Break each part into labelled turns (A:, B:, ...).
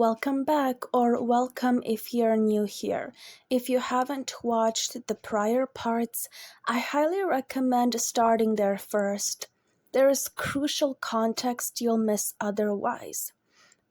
A: Welcome back, or welcome if you're new here. If you haven't watched the prior parts, I highly recommend starting there first. There is crucial context you'll miss otherwise.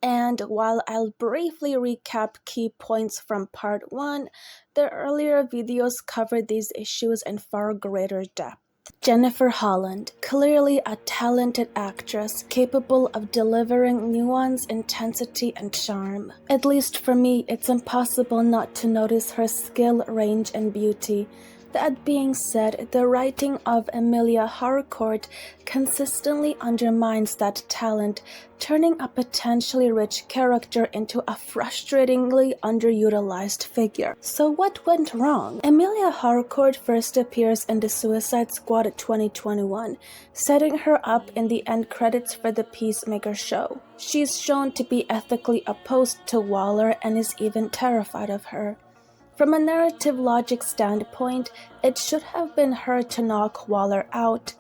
A: And while I'll briefly recap key points from part 1, the earlier videos covered these issues in far greater depth. Jennifer Holland, clearly a talented actress capable of delivering nuance, intensity, and charm. At least for me, it's impossible not to notice her skill, range, and beauty. That being said, the writing of Emilia Harcourt consistently undermines that talent, turning a potentially rich character into a frustratingly underutilized figure. So what went wrong? Emilia Harcourt first appears in The Suicide Squad 2021, setting her up in the end credits for the Peacemaker show. She's shown to be ethically opposed to Waller and is even terrified of her. From a narrative logic standpoint, it should have been her to knock Waller out.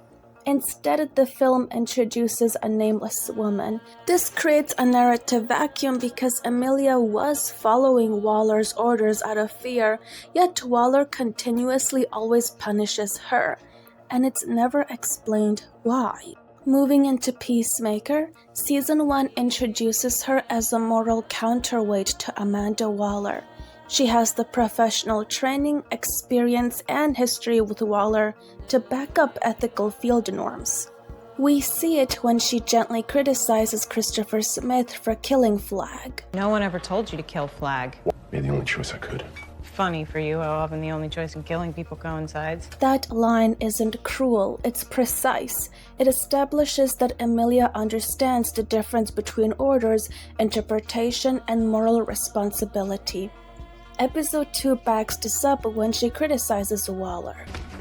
A: Instead, the film introduces a nameless woman. This creates a narrative vacuum because Emilia was following Waller's orders out of fear, yet Waller continuously always punishes her, and it's never explained why. Moving into Peacemaker, Season 1 introduces her as a moral counterweight to Amanda Waller. She has the professional training, experience, and history with Waller to back up ethical field norms. We see it when she gently criticizes Christopher Smith for killing Flag.
B: No one ever told you to kill Flag.
C: Made the only choice I could.
B: Funny for you how often the only choice in killing people coincides.
A: That line isn't cruel, it's precise. It establishes that Emilia understands the difference between orders, interpretation, and moral responsibility. Episode 2 backs this up when she criticizes Waller.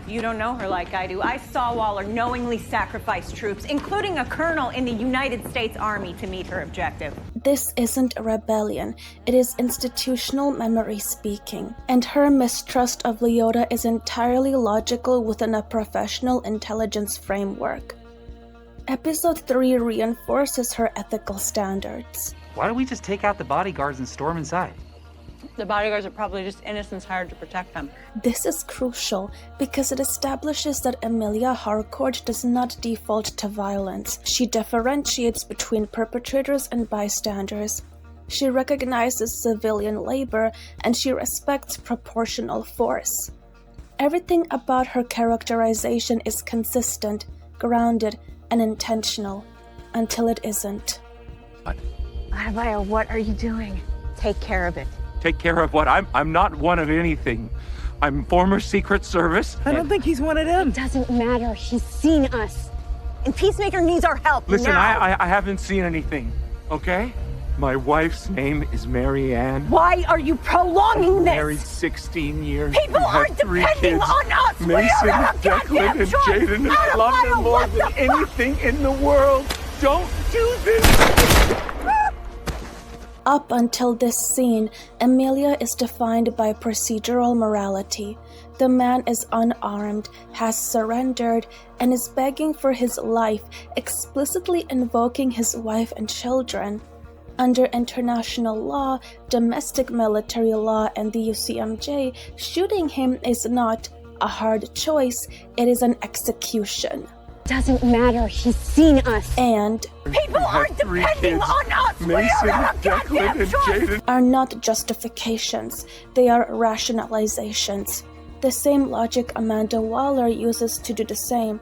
D: You don't know her like I do. I saw Waller knowingly sacrifice troops, including a colonel in the United States Army, to meet her objective.
A: This isn't a rebellion, it is institutional memory speaking, and her mistrust of Leota is entirely logical within a professional intelligence framework. Episode 3 reinforces her ethical standards.
E: Why don't we just take out the bodyguards and storm inside?
B: The bodyguards are probably just innocents hired to protect them.
A: This is crucial because it establishes that Emilia Harcourt does not default to violence. She differentiates between perpetrators and bystanders. She recognizes civilian labor and she respects proportional force. Everything about her characterization is consistent, grounded, and intentional, until it isn't.
D: Adebayo, what are you doing? Take care of it.
E: Take care of what? I'm not one of anything. I'm former Secret Service.
F: I don't think he's one of them.
D: Doesn't matter. He's seen us. And Peacemaker needs our help.
E: Listen,
D: now.
E: I haven't seen anything, okay? My wife's name is Mary Ann.
D: Why are you prolonging this?
E: Married 16 years.
D: People aren't depending on us.
E: Mason, Declan, and Jaden. I love them more than anything in the world. Don't do this.
A: Up until this scene, Emilia is defined by procedural morality. The man is unarmed, has surrendered, and is begging for his life, explicitly invoking his wife and children. Under international law, domestic military law, and the UCMJ, shooting him is not a hard choice, it is an execution.
D: Doesn't matter. He's seen us.
A: And
D: people aren't depending on us.
E: Mason, Declan, and Jaden
A: are not justifications, they are rationalizations. The same logic Amanda Waller uses to do the same.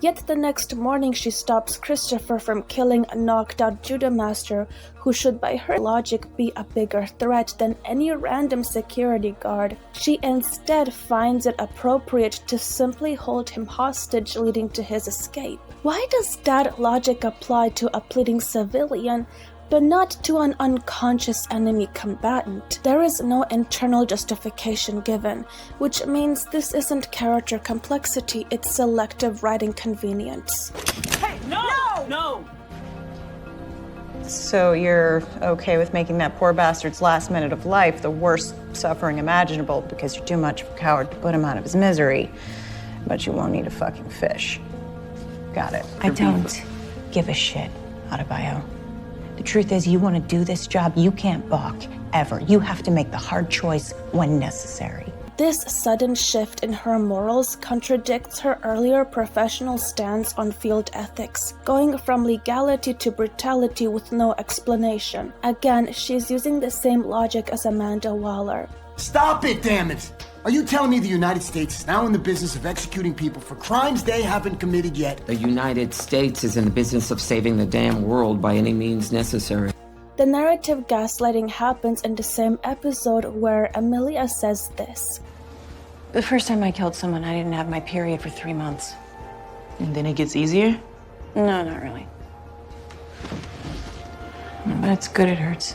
A: Yet the next morning she stops Christopher from killing a knocked out judo master who should by her logic be a bigger threat than any random security guard. She instead finds it appropriate to simply hold him hostage, leading to his escape. Why does that logic apply to a pleading civilian, but not to an unconscious enemy combatant? There is no internal justification given, which means this isn't character complexity, it's selective writing convenience.
D: Hey, no! No!
B: So you're okay with making that poor bastard's last minute of life the worst suffering imaginable because you're too much of a coward to put him out of his misery, but you won't eat a fucking fish. Got it.
D: I don't give a shit, Adebayo.
B: The truth is, you want to do this job, you can't balk, ever. You have to make the hard choice when necessary.
A: This sudden shift in her morals contradicts her earlier professional stance on field ethics, going from legality to brutality with no explanation. Again, she's using the same logic as Amanda Waller.
C: Stop it, damn it! Are you telling me the United States is now in the business of executing people for crimes they haven't committed yet?
F: The United States is in the business of saving the damn world by any means necessary.
A: The narrative gaslighting happens in the same episode where Emilia says this.
B: The first time I killed someone, I didn't have my period for 3 months.
G: And then it gets easier?
B: No, not really. But it's good it hurts.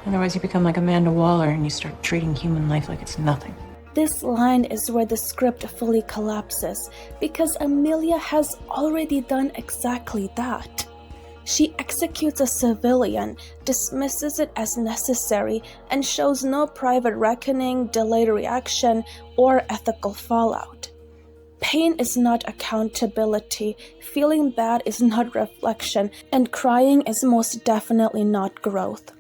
B: Otherwise, you become like Amanda Waller and you start treating human life like it's nothing.
A: This line is where the script fully collapses, because Emilia has already done exactly that. She executes a civilian, dismisses it as necessary, and shows no private reckoning, delayed reaction, or ethical fallout. Pain is not accountability, feeling bad is not reflection, and crying is most definitely not growth.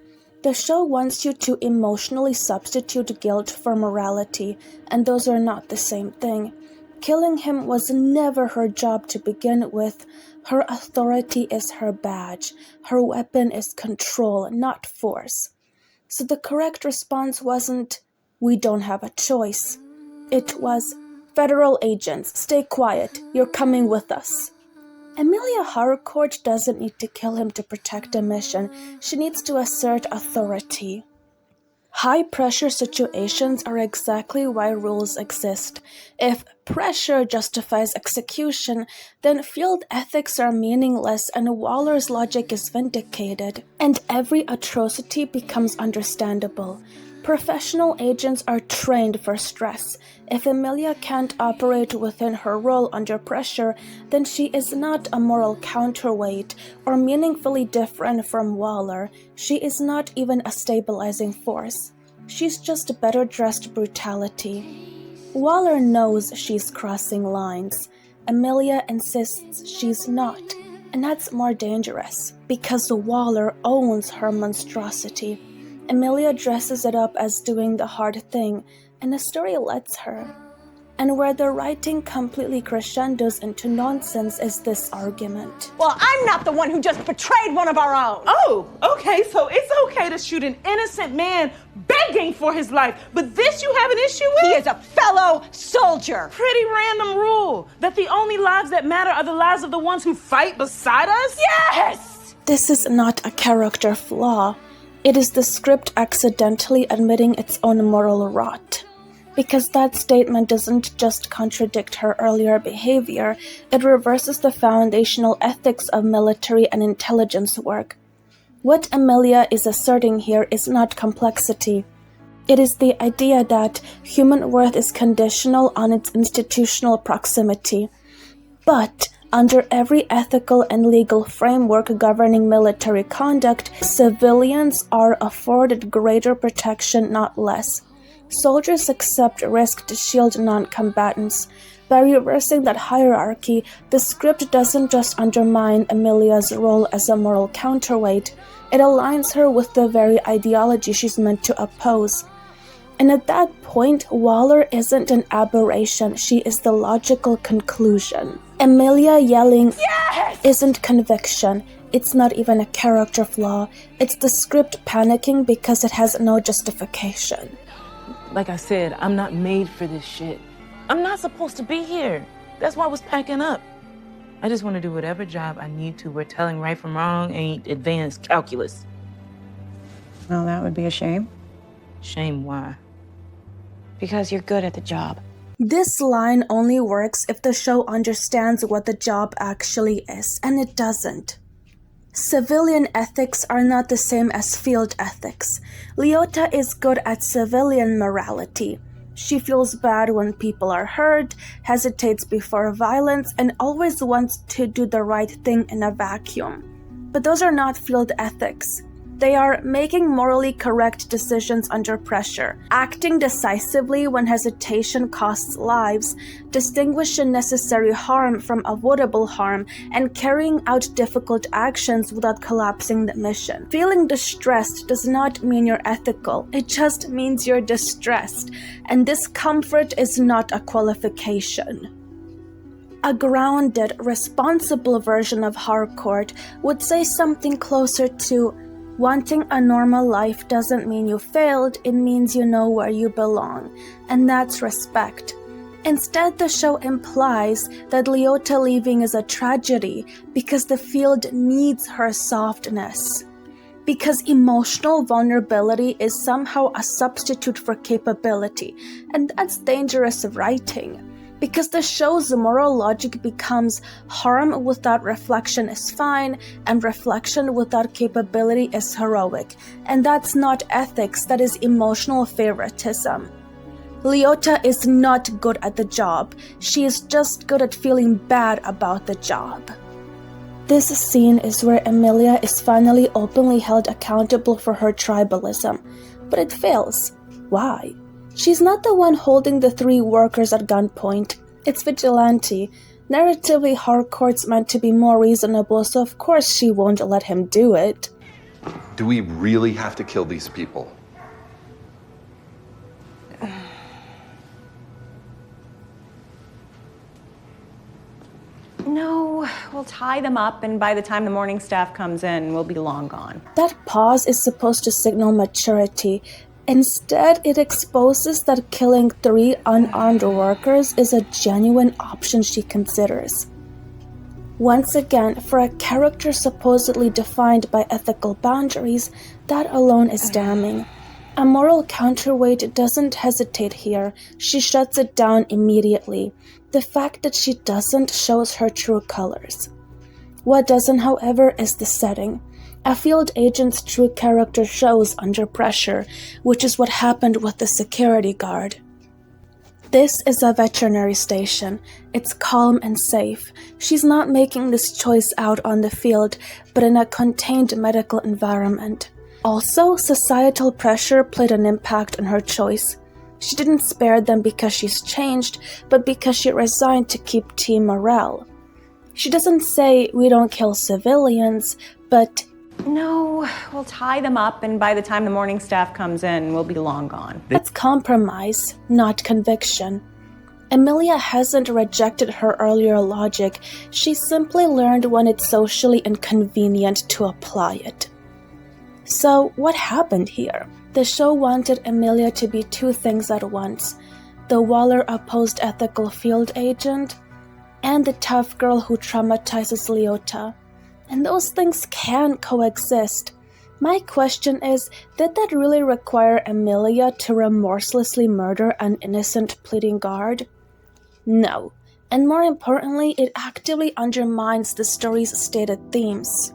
A: The show wants you to emotionally substitute guilt for morality, and those are not the same thing. Killing him was never her job to begin with. Her authority is her badge. Her weapon is control, not force. So the correct response wasn't, "We don't have a choice." It was, "Federal agents, stay quiet. You're coming with us." Emilia Harcourt doesn't need to kill him to protect a mission. She needs to assert authority. High-pressure situations are exactly why rules exist. If pressure justifies execution, then field ethics are meaningless and Waller's logic is vindicated, and every atrocity becomes understandable. Professional agents are trained for stress. If Emilia can't operate within her role under pressure, then she is not a moral counterweight or meaningfully different from Waller. She is not even a stabilizing force. She's just better dressed brutality. Waller knows she's crossing lines. Emilia insists she's not, and that's more dangerous, because Waller owns her monstrosity. Emilia dresses it up as doing the hard thing, and the story lets her. And where the writing completely crescendos into nonsense is this argument.
D: Well, I'm not the one who just betrayed one of our own.
G: Oh, okay, so it's okay to shoot an innocent man begging for his life, but this you have an issue with?
D: He is a fellow soldier.
G: Pretty random rule, that the only lives that matter are the lives of the ones who fight beside us?
D: Yes!
A: This is not a character flaw. It is the script accidentally admitting its own moral rot. Because that statement doesn't just contradict her earlier behavior, it reverses the foundational ethics of military and intelligence work. What Emilia is asserting here is not complexity. It is the idea that human worth is conditional on its institutional proximity. But under every ethical and legal framework governing military conduct, civilians are afforded greater protection, not less. Soldiers accept risk to shield non-combatants. By reversing that hierarchy, the script doesn't just undermine Emilia's role as a moral counterweight, it aligns her with the very ideology she's meant to oppose. And at that point, Waller isn't an aberration, she is the logical conclusion. Emilia yelling
D: Yes!
A: isn't conviction, it's not even a character flaw, it's the script panicking because it has no justification.
G: Like I said, I'm not made for this shit. I'm not supposed to be here. That's why I was packing up. I just want to do whatever job I need to where telling right from wrong ain't advanced calculus.
B: Well, that would be a shame.
G: Shame why?
B: Because you're good at the job.
A: This line only works if the show understands what the job actually is, and it doesn't. Civilian ethics are not the same as field ethics. Leota is good at civilian morality. She feels bad when people are hurt, hesitates before violence, and always wants to do the right thing in a vacuum. But those are not field ethics. They are making morally correct decisions under pressure, acting decisively when hesitation costs lives, distinguishing necessary harm from avoidable harm, and carrying out difficult actions without collapsing the mission. Feeling distressed does not mean you're ethical, it just means you're distressed, and discomfort is not a qualification. A grounded, responsible version of Harcourt would say something closer to, wanting a normal life doesn't mean you failed, it means you know where you belong, and that's respect. Instead, the show implies that Leota leaving is a tragedy because the field needs her softness. Because emotional vulnerability is somehow a substitute for capability, and that's dangerous writing. Because the show's moral logic becomes harm without reflection is fine, and reflection without capability is heroic. And that's not ethics, that is emotional favoritism. Leota is not good at the job. She is just good at feeling bad about the job. This scene is where Emilia is finally openly held accountable for her tribalism, but it fails. Why? She's not the one holding the 3 workers at gunpoint. It's Vigilante. Narratively, Harcourt's meant to be more reasonable, so of course she won't let him do it.
H: Do we really have to kill these people?
D: No, we'll tie them up, and by the time the morning staff comes in, we'll be long gone.
A: That pause is supposed to signal maturity. Instead, it exposes that killing 3 unarmed workers is a genuine option she considers. Once again, for a character supposedly defined by ethical boundaries, that alone is damning. A moral counterweight doesn't hesitate here, she shuts it down immediately. The fact that she doesn't shows her true colors. What doesn't, however, is the setting. A field agent's true character shows under pressure, which is what happened with the security guard. This is a veterinary station. It's calm and safe. She's not making this choice out on the field, but in a contained medical environment. Also, societal pressure played an impact on her choice. She didn't spare them because she's changed, but because she resigned to keep team morale. She doesn't say, "We don't kill civilians," but
D: No, we'll tie them up, and by the time the morning staff comes in, we'll be long gone.
A: that's compromise, not conviction. Emilia hasn't rejected her earlier logic, she simply learned when it's socially inconvenient to apply it. So, what happened here? The show wanted Emilia to be 2 things at once: the Waller-opposed ethical field agent, and the tough girl who traumatizes Leota. And those things can coexist. My question is, did that really require Emilia to remorselessly murder an innocent pleading guard? No. And more importantly, it actively undermines the story's stated themes.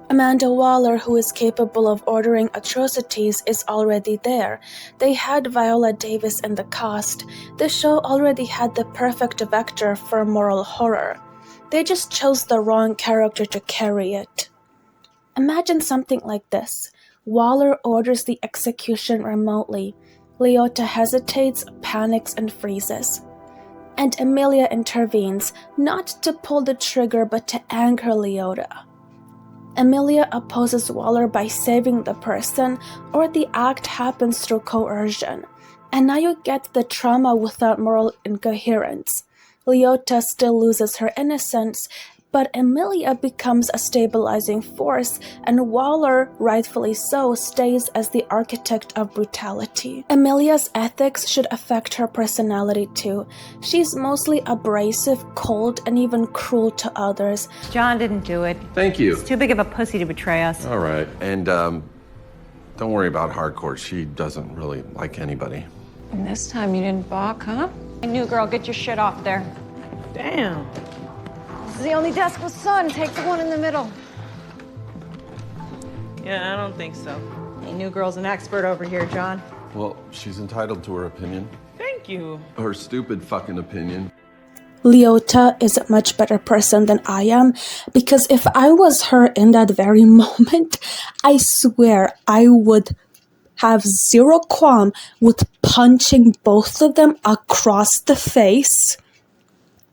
A: Amanda Waller, who is capable of ordering atrocities, is already there. They had Viola Davis in the cast. The show already had the perfect vector for moral horror. They just chose the wrong character to carry it. Imagine something like this. Waller orders the execution remotely. Leota hesitates, panics, and freezes. And Emilia intervenes, not to pull the trigger but to anger Leota. Emilia opposes Waller by saving the person, or the act happens through coercion. And now you get the trauma without moral incoherence. Leota still loses her innocence, but Emilia becomes a stabilizing force, and Waller, rightfully so, stays as the architect of brutality. Emilia's ethics should affect her personality too. She's mostly abrasive, cold, and even cruel to others.
D: John didn't do it.
H: Thank you.
D: He's too big of a pussy to betray us.
H: All right. And, don't worry about Harcourt. She doesn't really like anybody.
B: And this time you didn't balk, huh?
D: New girl, get your shit off there.
G: Damn.
B: This is the only desk with sun. Take the one in the middle.
G: Yeah, I don't think so.
D: Hey, new girl's an expert over here, John.
H: Well, she's entitled to her opinion.
G: Thank you.
H: Her stupid fucking opinion.
A: Leota is a much better person than I am, because if I was her in that very moment, I swear I would have zero qualm with punching both of them across the face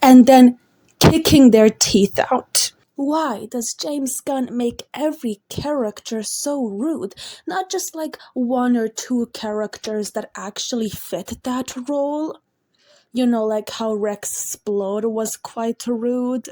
A: and then kicking their teeth out. Why does James Gunn make every character so rude? Not just like one or two characters that actually fit that role? You know, like how Rex Splode was quite rude?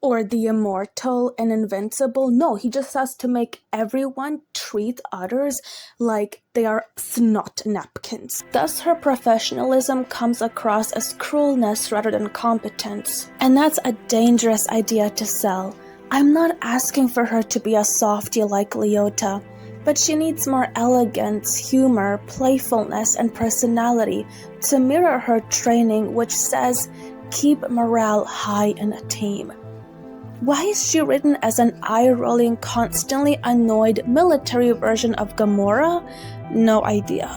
A: Or the Immortal and Invincible? No, he just has to make everyone treat others like they are snot napkins. Thus, her professionalism comes across as cruelness rather than competence. And that's a dangerous idea to sell. I'm not asking for her to be a softie like Leota, but she needs more elegance, humor, playfulness, and personality to mirror her training, which says, keep morale high in a team. Why is she written as an eye-rolling, constantly annoyed military version of Gamora? No idea.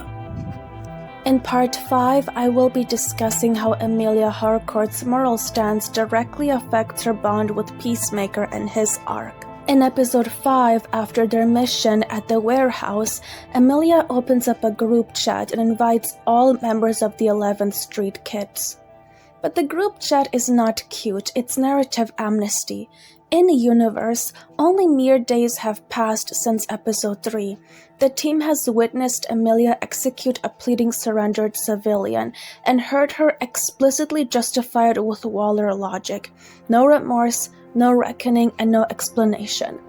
A: In part 5, I will be discussing how Emilia Harcourt's moral stance directly affects her bond with Peacemaker and his arc. In episode 5, after their mission at the warehouse, Emilia opens up a group chat and invites all members of the 11th Street kids. But the group chat is not cute, it's narrative amnesty. In universe, only mere days have passed since episode 3. The team has witnessed Emilia execute a pleading surrendered civilian and heard her explicitly justified with Waller logic. No remorse, no reckoning, and no explanation.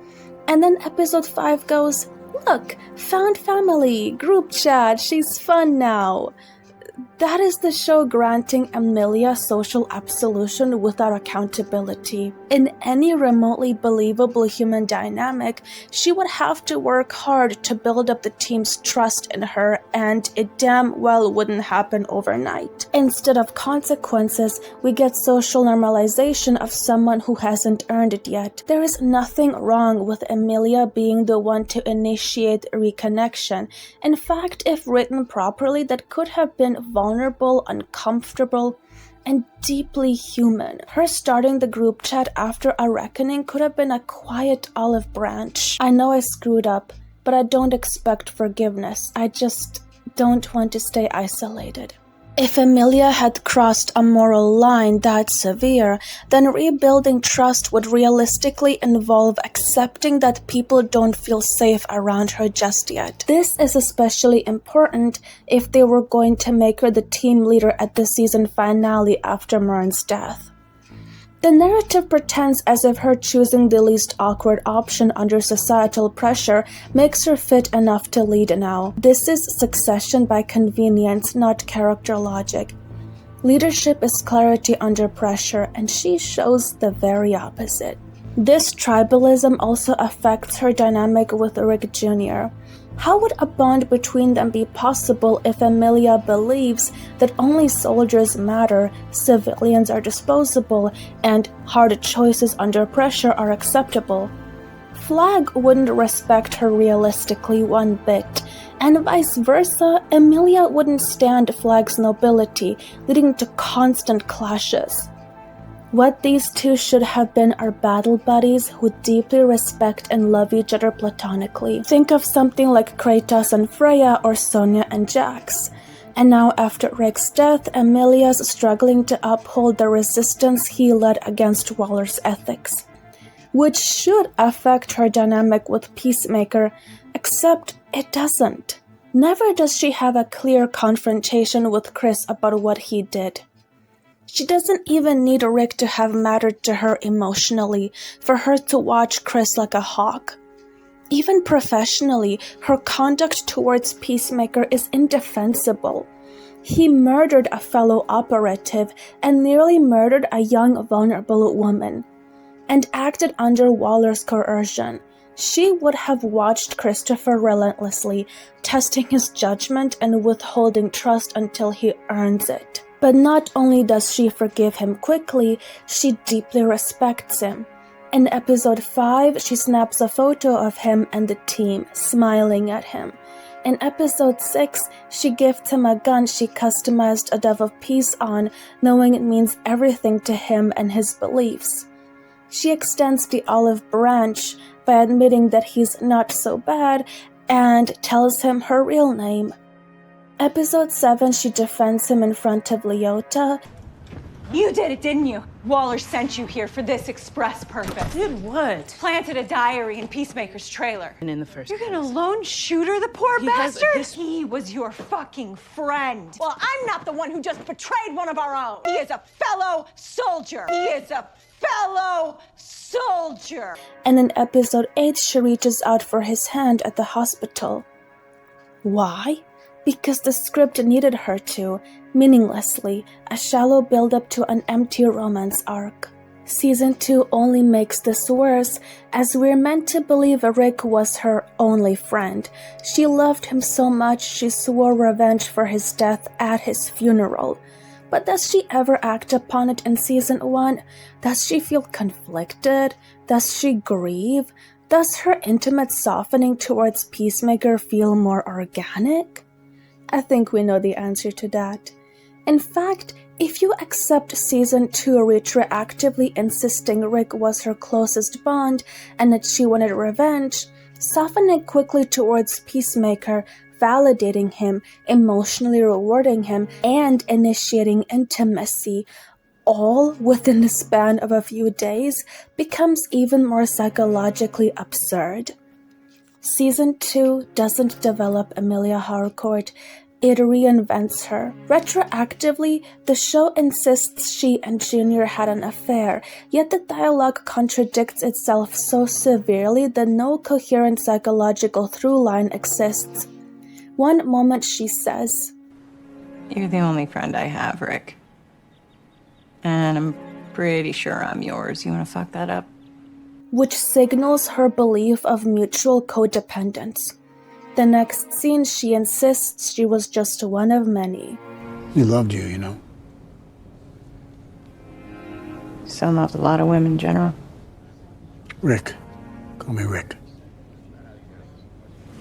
A: And then episode 5 goes, look, found family, group chat, she's fun now. That is the show granting Emilia social absolution without accountability. In any remotely believable human dynamic, she would have to work hard to build up the team's trust in her, and it damn well wouldn't happen overnight. Instead of consequences, we get social normalization of someone who hasn't earned it yet. There is nothing wrong with Emilia being the one to initiate reconnection. In fact, if written properly, that could have been vulnerable, uncomfortable, and deeply human. Her starting the group chat after a reckoning could have been a quiet olive branch. I know I screwed up, but I don't expect forgiveness. I just don't want to stay isolated. If Emilia had crossed a moral line that severe, then rebuilding trust would realistically involve accepting that people don't feel safe around her just yet. This is especially important if they were going to make her the team leader at the season finale after Murn's death. The narrative pretends as if her choosing the least awkward option under societal pressure makes her fit enough to lead now. This is succession by convenience, not character logic. Leadership is clarity under pressure, and she shows the very opposite. This tribalism also affects her dynamic with Rick Jr. How would a bond between them be possible if Emilia believes that only soldiers matter, civilians are disposable, and hard choices under pressure are acceptable? Flag wouldn't respect her realistically one bit, and vice versa, Emilia wouldn't stand Flag's nobility, leading to constant clashes. What these two should have been are battle buddies who deeply respect and love each other platonically. Think of something like Kratos and Freya or Sonya and Jax. And now after Rick's death, Emilia's struggling to uphold the resistance he led against Waller's ethics, which should affect her dynamic with Peacemaker, except it doesn't. Never does she have a clear confrontation with Chris about what he did. She doesn't even need Rick to have mattered to her emotionally for her to watch Chris like a hawk. Even professionally, her conduct towards Peacemaker is indefensible. He murdered a fellow operative and nearly murdered a young, vulnerable woman, and acted under Waller's coercion. She would have watched Christopher relentlessly, testing his judgment and withholding trust until he earns it. But not only does she forgive him quickly, she deeply respects him. In episode 5, she snaps a photo of him and the team, smiling at him. In episode 6, she gifts him a gun she customized a dove of peace on, knowing it means everything to him and his beliefs. She extends the olive branch by admitting that he's not so bad and tells him her real name. Episode 7, she defends him in front of Leota.
D: You did it, didn't you? Waller sent you here for this express purpose.
G: Did what?
D: Planted a diary in Peacemaker's trailer.
G: And in the first
D: You're
G: place.
D: gonna lone shoot her, the poor
G: He has a
D: bastard? He was your fucking friend. Well, I'm not the one who just betrayed one of our own. He is a fellow soldier. He is a fellow soldier.
A: And in episode 8, she reaches out for his hand at the hospital. Why? Because the script needed her to, meaninglessly, a shallow build-up to an empty romance arc. Season 2 only makes this worse, as we're meant to believe Rick was her only friend. She loved him so much she swore revenge for his death at his funeral. But does she ever act upon it in Season 1? Does she feel conflicted? Does she grieve? Does her intimate softening towards Peacemaker feel more organic? I think we know the answer to that. In fact, if you accept Season 2 retroactively insisting Rick was her closest bond and that she wanted revenge, softening quickly towards Peacemaker, validating him, emotionally rewarding him, and initiating intimacy, all within the span of a few days, becomes even more psychologically absurd. Season 2 doesn't develop Emilia Harcourt, it reinvents her. Retroactively, the show insists she and Junior had an affair, yet the dialogue contradicts itself so severely that no coherent psychological through line exists. One moment she says,
B: You're the only friend I have, Rick. And I'm pretty sure I'm yours. You wanna fuck that up?
A: which signals her belief of mutual codependence. The next scene, she insists she was just one of many.
C: He loved you, you know.
B: Son loved a lot of women in general.
C: Rick. Call me Rick.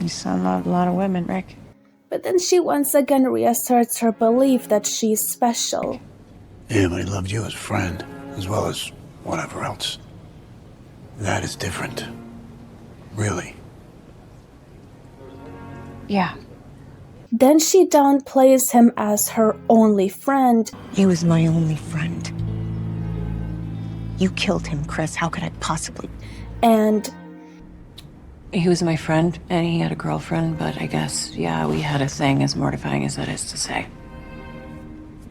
B: Your son loved a lot of women, Rick.
A: But then she once again reasserts her belief that she's special.
C: Yeah, but he loved you as a friend, as well as whatever else. That is different. Really.
B: Yeah.
A: Then she downplays him as her only friend.
B: He was my only friend. You killed him, Chris. How could I possibly?
A: And
B: He was my friend, and he had a girlfriend, but I guess, yeah, we had a thing, as mortifying as that is to say.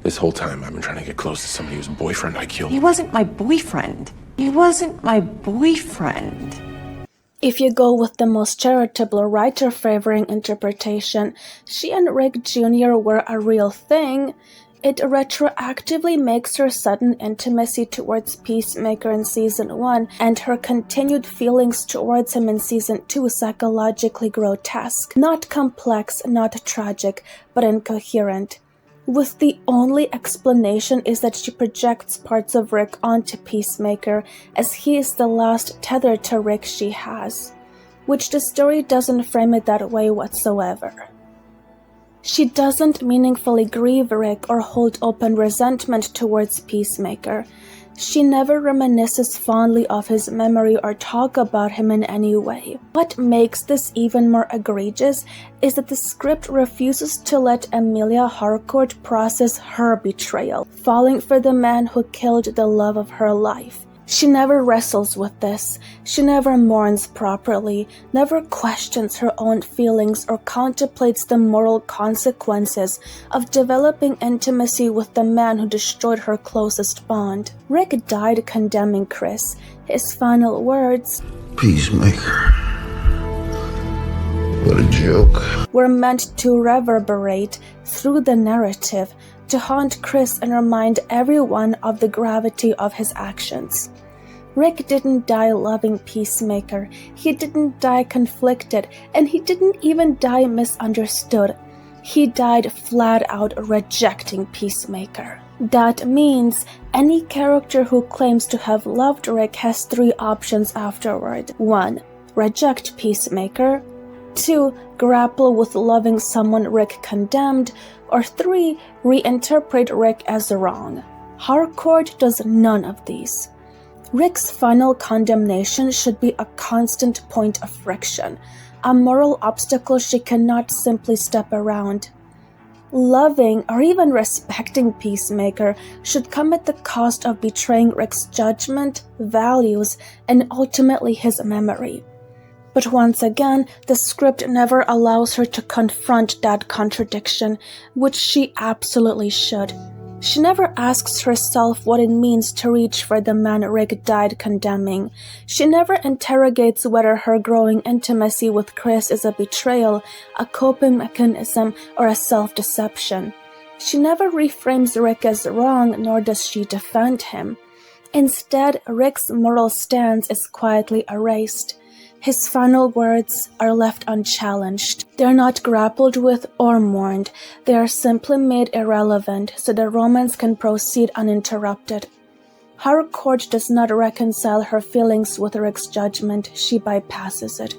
E: This whole time, I've been trying to get close to somebody whose boyfriend I killed.
B: He wasn't my boyfriend. He wasn't my boyfriend.
A: if you go with the most charitable writer-favoring interpretation, she and Rick Jr. were a real thing. It retroactively makes her sudden intimacy towards Peacemaker in Season 1 and her continued feelings towards him in Season 2 psychologically grotesque. Not complex, not tragic, but incoherent. With the only explanation is that she projects parts of Rick onto Peacemaker, as he is the last tether to Rick she has, which the story doesn't frame it that way whatsoever. She doesn't meaningfully grieve Rick or hold open resentment towards Peacemaker. She never reminisces fondly of his memory or talk about him in any way. What makes this even more egregious is that the script refuses to let Emilia Harcourt process her betrayal, falling for the man who killed the love of her life. She never wrestles with this. She never mourns properly, never questions her own feelings or contemplates the moral consequences of developing intimacy with the man who destroyed her closest bond. Rick died condemning Chris. His final words,
I: Peacemaker. What a joke.
A: were meant to reverberate through the narrative, to haunt Chris and remind everyone of the gravity of his actions. Rick didn't die loving Peacemaker, he didn't die conflicted, and he didn't even die misunderstood. He died flat out rejecting Peacemaker. That means any character who claims to have loved Rick has 3 options afterward. 1. Reject Peacemaker. 2. Grapple with loving someone Rick condemned. Or 3. Reinterpret Rick as wrong. Harcourt does none of these. Rick's final condemnation should be a constant point of friction, a moral obstacle she cannot simply step around. Loving or even respecting Peacemaker should come at the cost of betraying Rick's judgment, values, and ultimately his memory. But once again, the script never allows her to confront that contradiction, which she absolutely should. She never asks herself what it means to reach for the man Rick died condemning. She never interrogates whether her growing intimacy with Chris is a betrayal, a coping mechanism, or a self-deception. She never reframes Rick as wrong, nor does she defend him. Instead, Rick's moral stance is quietly erased. His final words are left unchallenged. They're not grappled with or mourned. They are simply made irrelevant so the romance can proceed uninterrupted. Harcourt does not reconcile her feelings with Rick's judgment. She bypasses it.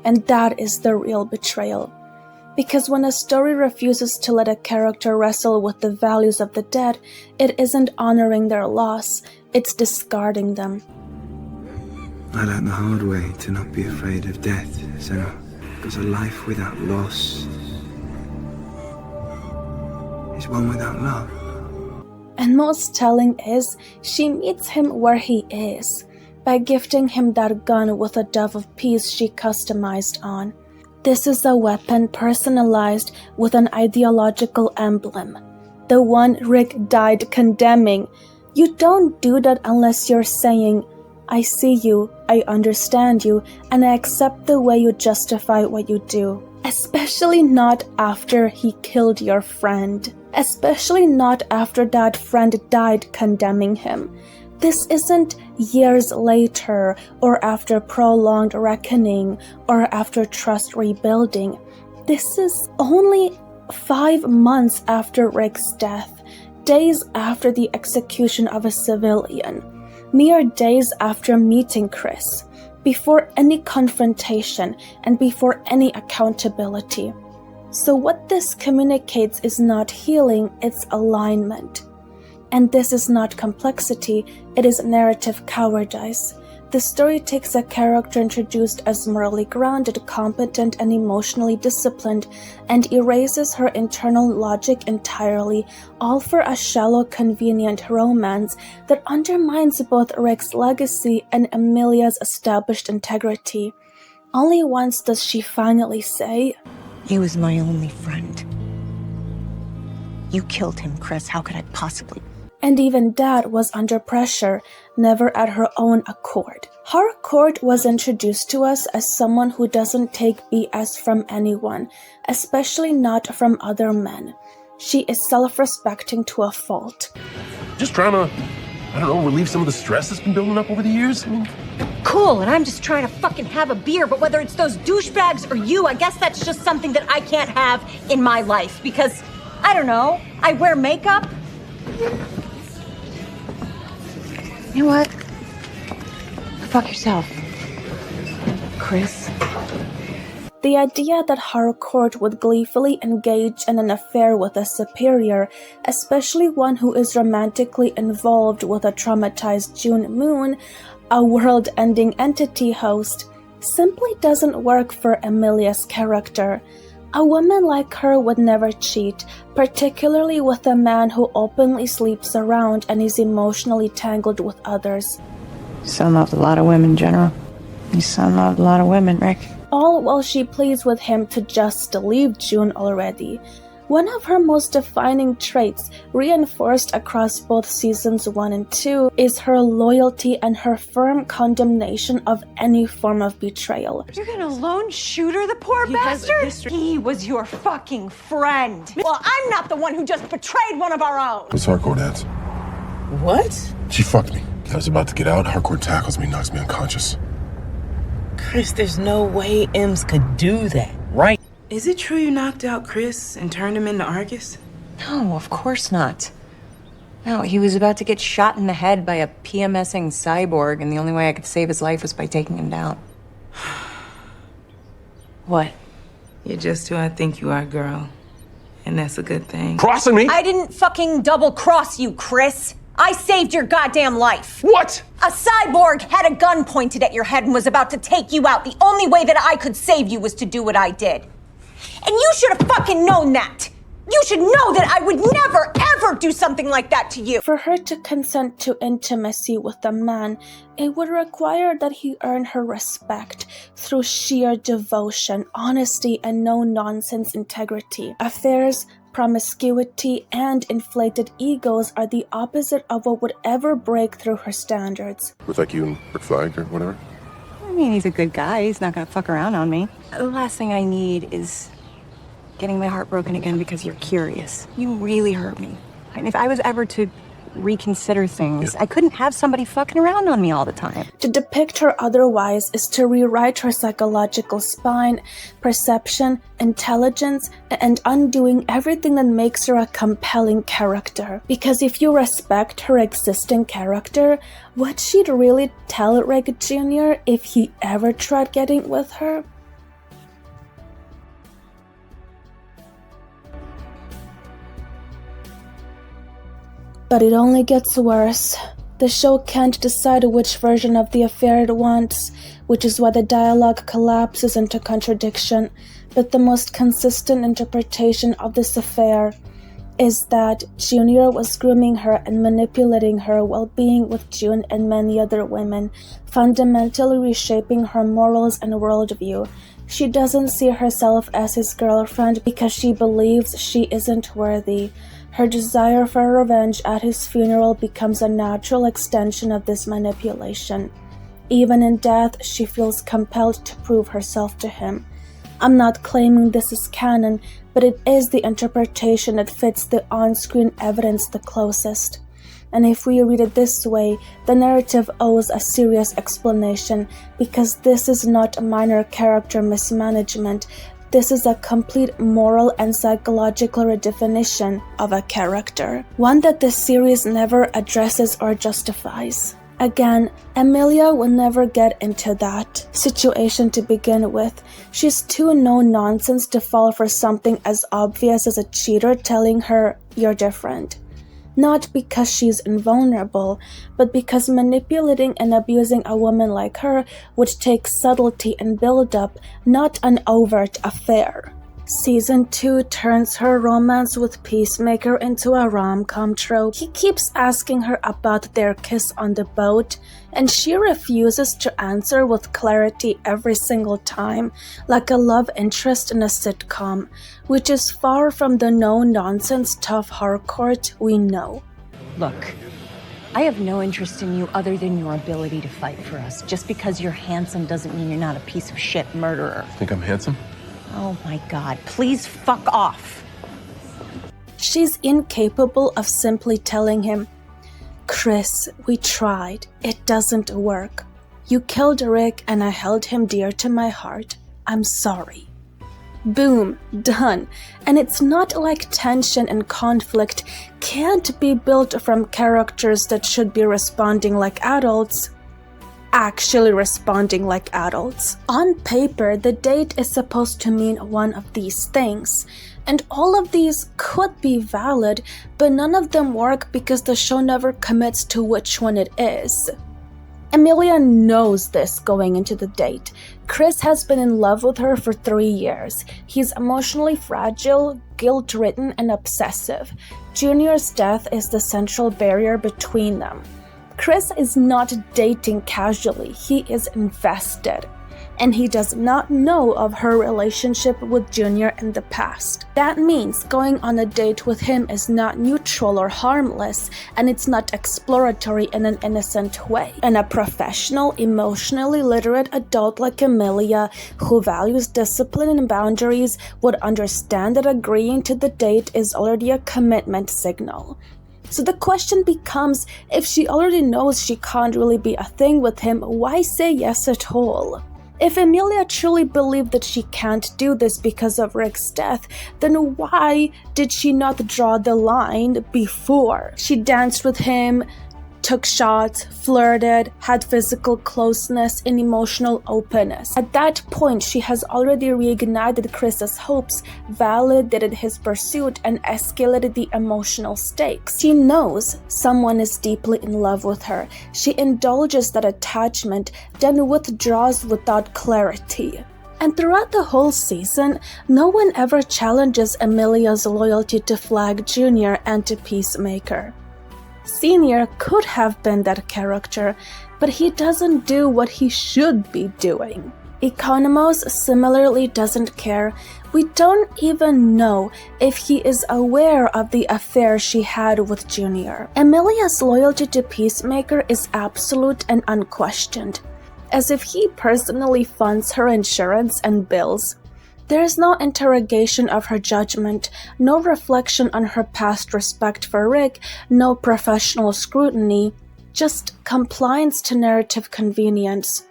A: And that is the real betrayal. Because when a story refuses to let a character wrestle with the values of the dead, it isn't honoring their loss, it's discarding them.
J: I learned the hard way to not be afraid of death, Sarah, because a life without loss is one without love.
A: And most telling is, she meets him where he is, by gifting him that gun with a dove of peace she customized on. This is a weapon personalized with an ideological emblem, the one Rick died condemning. You don't do that unless you're saying, I see you, I understand you, and I accept the way you justify what you do. Especially not after he killed your friend. Especially not after that friend died condemning him. This isn't years later, or after prolonged reckoning, or after trust rebuilding. This is only 5 months after Rick's death, days after the execution of a civilian. Mere days after meeting Chris, before any confrontation and before any accountability. So what this communicates is not healing, it's alignment. And this is not complexity, it is narrative cowardice. The story takes a character introduced as morally grounded, competent, and emotionally disciplined, and erases her internal logic entirely, all for a shallow, convenient romance that undermines both Rick's legacy and Emilia's established integrity. Only once does she finally say,
D: He was my only friend. You killed him, Chris. How could I possibly?
A: And even that was under pressure, never at her own accord. Harcourt was introduced to us as someone who doesn't take BS from anyone, especially not from other men. She is self-respecting to a fault.
K: Just trying to, relieve some of the stress that's been building up over the years.
D: Cool, and I'm just trying to fucking have a beer, but whether it's those douchebags or you, I guess that's just something that I can't have in my life because, I don't know, I wear makeup.
G: You know what? Fuck yourself, Chris.
A: The idea that Harcourt would gleefully engage in an affair with a superior, especially one who is romantically involved with a traumatized June Moon, a world-ending entity host, simply doesn't work for Emilia's character. A woman like her would never cheat, particularly with a man who openly sleeps around and is emotionally tangled with others.
B: Your son loved a lot of women, General. Your son loved a lot of women, Rick.
A: All while she pleads with him to just leave June already. One of her most defining traits, reinforced across both seasons 1 and 2, is her loyalty and her firm condemnation of any form of betrayal.
D: You're gonna lone shooter the poor bastard? He was your fucking friend. Well, I'm not the one who just betrayed one of our own.
K: What's Harcourt at?
G: What?
K: She fucked me. I was about to get out. Harcourt tackles me, knocks me unconscious.
G: Chris, there's no way Ems could do that, right? Is it true you knocked out Chris and turned him into Argus?
B: No, of course not. No, he was about to get shot in the head by a PMSing cyborg, and the only way I could save his life was by taking him down. What?
G: You're just who I think you are, girl. And that's a good thing.
K: Crossing me?
D: I didn't fucking double cross you, Chris. I saved your goddamn life.
K: What?
D: A cyborg had a gun pointed at your head and was about to take you out. The only way that I could save you was to do what I did. And you should have fucking known that. You should know that I would never, ever do something like that to you.
A: For her to consent to intimacy with a man, it would require that he earn her respect through sheer devotion, honesty, and no-nonsense integrity. Affairs, promiscuity, and inflated egos are the opposite of what would ever break through her standards.
K: With like you and Rick Flag or whatever?
B: I mean, he's a good guy. He's not gonna fuck around on me. The last thing I need is getting my heart broken again because you're curious. You really hurt me. And if I was ever to reconsider things, I couldn't have somebody fucking around on me all the time.
A: To depict her otherwise is to rewrite her psychological spine, perception, intelligence, and undoing everything that makes her a compelling character. Because if you respect her existing character, would she really tell Rick Jr. if he ever tried getting with her? But it only gets worse. The show can't decide which version of the affair it wants, which is why the dialogue collapses into contradiction. But the most consistent interpretation of this affair is that Junior was grooming her and manipulating her while being with June and many other women, fundamentally reshaping her morals and worldview. She doesn't see herself as his girlfriend because she believes she isn't worthy. Her desire for revenge at his funeral becomes a natural extension of this manipulation. Even in death, she feels compelled to prove herself to him. I'm not claiming this is canon, but it is the interpretation that fits the on-screen evidence the closest. And if we read it this way, the narrative owes a serious explanation, because this is not minor character mismanagement. This is a complete moral and psychological redefinition of a character, one that the series never addresses or justifies. Again, Emilia will never get into that situation to begin with. She's too no-nonsense to fall for something as obvious as a cheater telling her, "You're different." Not because she's invulnerable, but because manipulating and abusing a woman like her would take subtlety and build-up, not an overt affair. Season 2 turns her romance with Peacemaker into a rom-com trope. He keeps asking her about their kiss on the boat, and she refuses to answer with clarity every single time, like a love interest in a sitcom, which is far from the no-nonsense tough Harcourt we know.
D: Look, I have no interest in you other than your ability to fight for us. Just because you're handsome doesn't mean you're not a piece of shit murderer.
K: Think I'm handsome?
D: Oh my God, please fuck off.
A: She's incapable of simply telling him, "Chris, we tried. It doesn't work. You killed Rick and I held him dear to my heart. I'm sorry." Boom, done. And it's not like tension and conflict can't be built from characters that should be responding like adults, actually responding like adults. On paper, the date is supposed to mean one of these things, and all of these could be valid, but none of them work because the show never commits to which one it is. Emilia knows this going into the date. Chris has been in love with her for 3 years. He's emotionally fragile, guilt-ridden, and obsessive. Junior's death is the central barrier between them. Chris is not dating casually, he is invested. And he does not know of her relationship with Junior in the past. That means going on a date with him is not neutral or harmless, and it's not exploratory in an innocent way. And a professional, emotionally literate adult like Emilia, who values discipline and boundaries, would understand that agreeing to the date is already a commitment signal. So the question becomes, if she already knows she can't really be a thing with him, why say yes at all? If Emilia truly believed that she can't do this because of Rick's death, then why did she not draw the line before? She danced with him, took shots, flirted, had physical closeness and emotional openness. At that point, she has already reignited Chris's hopes, validated his pursuit, and escalated the emotional stakes. She knows someone is deeply in love with her. She indulges that attachment, then withdraws without clarity. And throughout the whole season, no one ever challenges Emilia's loyalty to Flag Jr. and to Peacemaker. Senior could have been that character, but he doesn't do what he should be doing. Economos similarly doesn't care. We don't even know if he is aware of the affair she had with Junior. Emilia's loyalty to Peacemaker is absolute and unquestioned, as if he personally funds her insurance and bills. There is no interrogation of her judgment, no reflection on her past respect for Rick, no professional scrutiny, just compliance to narrative convenience.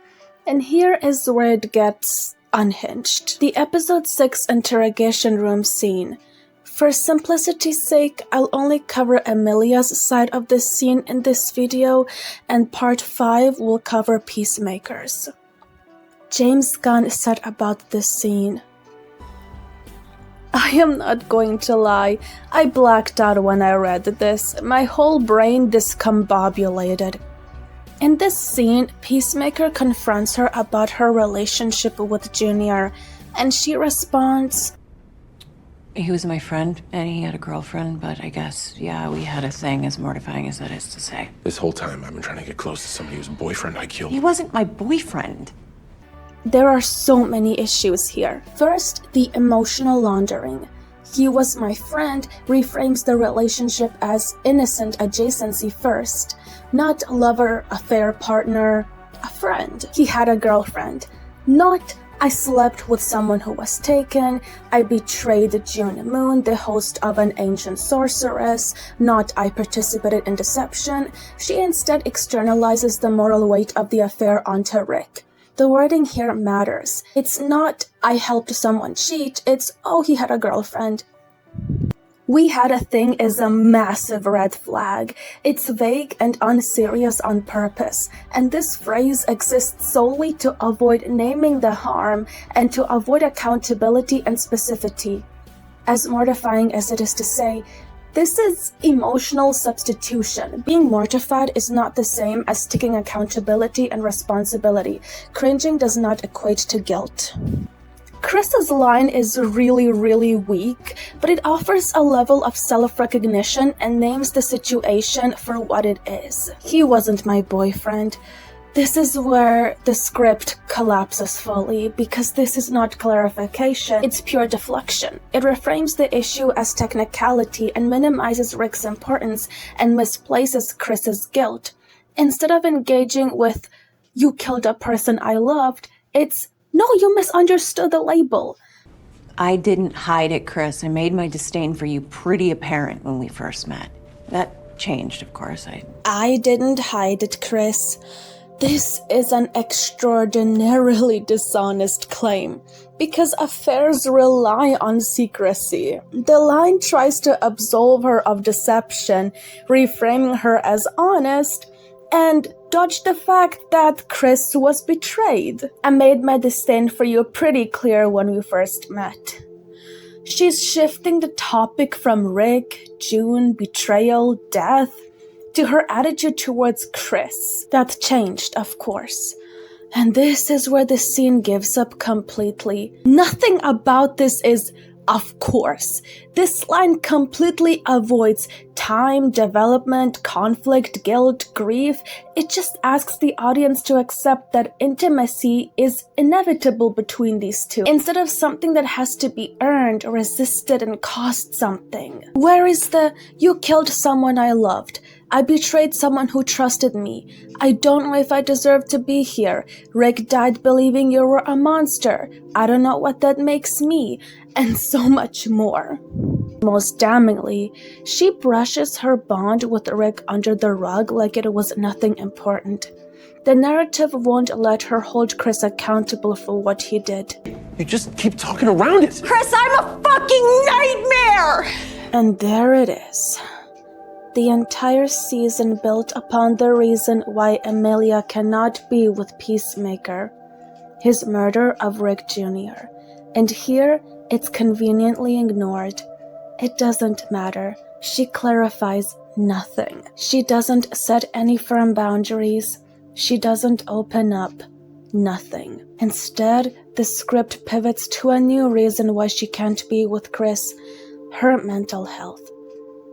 A: And here is where it gets unhinged. The episode 6 interrogation room scene. For simplicity's sake, I'll only cover Emilia's side of this scene in this video, and part 5 will cover Peacemaker's. James Gunn said about this scene, I am not going to lie, I blacked out when I read this. My whole brain discombobulated. In this scene, Peacemaker confronts her about her relationship with Junior, and she responds,
B: He was my friend, and he had a girlfriend, but I guess, yeah, we had a thing, as mortifying as that is to say.
K: This whole time, I've been trying to get close to somebody whose boyfriend I killed.
B: He wasn't my boyfriend.
A: There are so many issues here. First, the emotional laundering. He was my friend reframes the relationship as innocent adjacency first, not lover, affair partner, a friend. He had a girlfriend, not I slept with someone who was taken, I betrayed June Moon, the host of an ancient sorceress, not I participated in deception. She instead externalizes the moral weight of the affair onto Rick. The wording here matters. It's not, I helped someone cheat, it's, oh, he had a girlfriend. We had a thing is a massive red flag. It's vague and unserious on purpose, and this phrase exists solely to avoid naming the harm and to avoid accountability and specificity. As mortifying as it is to say, this is emotional substitution. Being mortified is not the same as taking accountability and responsibility. Cringing does not equate to guilt. Chris's line is really weak, but it offers a level of self-recognition and names the situation for what it is. He wasn't my boyfriend. This is where the script collapses fully, because this is not clarification, it's pure deflection. It reframes the issue as technicality and minimizes Rick's importance and misplaces Chris's guilt. Instead of engaging with, you killed a person I loved, it's, no, you misunderstood the label.
B: I didn't hide it, Chris. I made my disdain for you pretty apparent when we first met. That changed, of course.
A: I didn't hide it, Chris. This is an extraordinarily dishonest claim, because affairs rely on secrecy. The line tries to absolve her of deception, reframing her as honest, and dodge the fact that Chris was betrayed. I made my disdain for you pretty clear when we first met. She's shifting the topic from Rick, June, betrayal, death, to her attitude towards Chris. That changed, of course. And this is where the scene gives up completely. Nothing about this is, of course. This line completely avoids time, development, conflict, guilt, grief. It just asks the audience to accept that intimacy is inevitable between these two, instead of something that has to be earned, resisted, and cost something. Where is the, you killed someone I loved, I betrayed someone who trusted me, I don't know if I deserve to be here, Rick died believing you were a monster, I don't know what that makes me, and so much more. Most damningly, she brushes her bond with Rick under the rug like it was nothing important. The narrative won't let her hold Chris accountable for what he did.
K: You just keep talking around it.
D: Chris, I'm a fucking nightmare!
A: And there it is. The entire season built upon the reason why Emilia cannot be with Peacemaker. His murder of Rick Jr. And here, it's conveniently ignored. It doesn't matter. She clarifies nothing. She doesn't set any firm boundaries. She doesn't open up. Nothing. Instead, the script pivots to a new reason why she can't be with Chris: her mental health.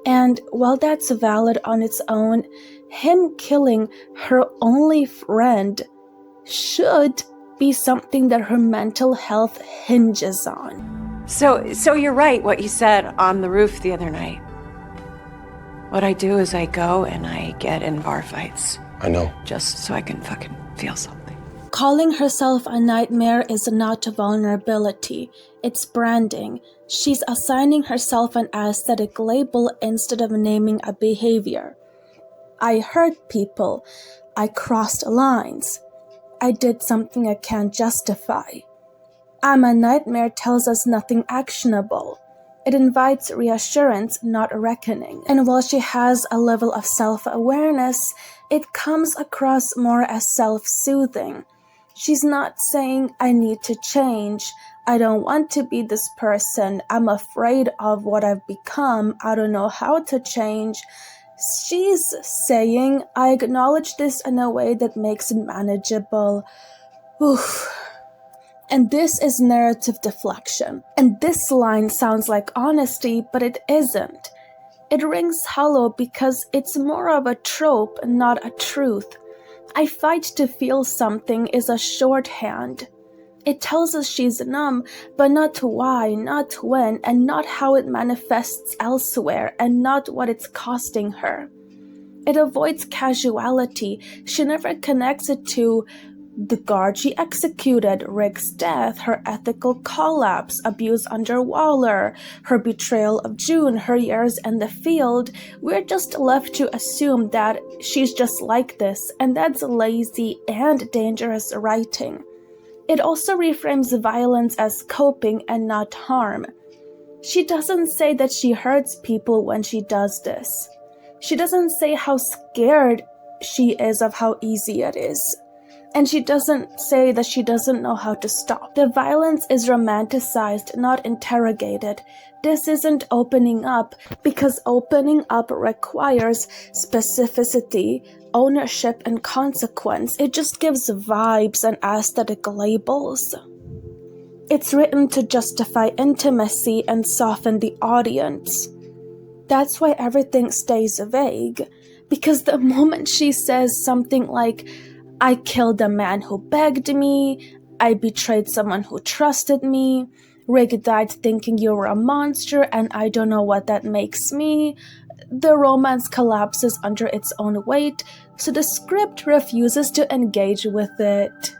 A: And while that's valid on its own, him killing her only friend should be something that her mental health hinges on.
B: So you're right, what you said on the roof the other night. What I do is I go and I get in bar fights.
K: I know.
B: Just so I can fucking feel something.
A: Calling herself a nightmare is not vulnerability, it's branding. She's assigning herself an aesthetic label instead of naming a behavior. I hurt people. I crossed lines. I did something I can't justify. I'm a nightmare tells us nothing actionable. It invites reassurance, not reckoning. And while she has a level of self-awareness, it comes across more as self-soothing. She's not saying, I need to change. I don't want to be this person. I'm afraid of what I've become. I don't know how to change. She's saying, I acknowledge this in a way that makes it manageable. Oof. And this is narrative deflection. And this line sounds like honesty, but it isn't. It rings hollow because it's more of a trope, not a truth. I fight to feel something is a shorthand. It tells us she's numb, but not why, not when, and not how it manifests elsewhere, and not what it's costing her. It avoids casuality. She never connects it to the guard she executed, Rick's death, her ethical collapse, abuse under Waller, her betrayal of June, her years in the field. We're just left to assume that she's just like this, and that's lazy and dangerous writing. It also reframes violence as coping and not harm. She doesn't say that she hurts people when she does this. She doesn't say how scared she is of how easy it is. And she doesn't say that she doesn't know how to stop. The violence is romanticized, not interrogated. This isn't opening up, because opening up requires specificity, ownership, and consequence. It just gives vibes and aesthetic labels. It's written to justify intimacy and soften the audience. That's why everything stays vague. Because the moment she says something like, I killed a man who begged me, I betrayed someone who trusted me, Rick died thinking you were a monster, and I don't know what that makes me, the romance collapses under its own weight, so the script refuses to engage with it.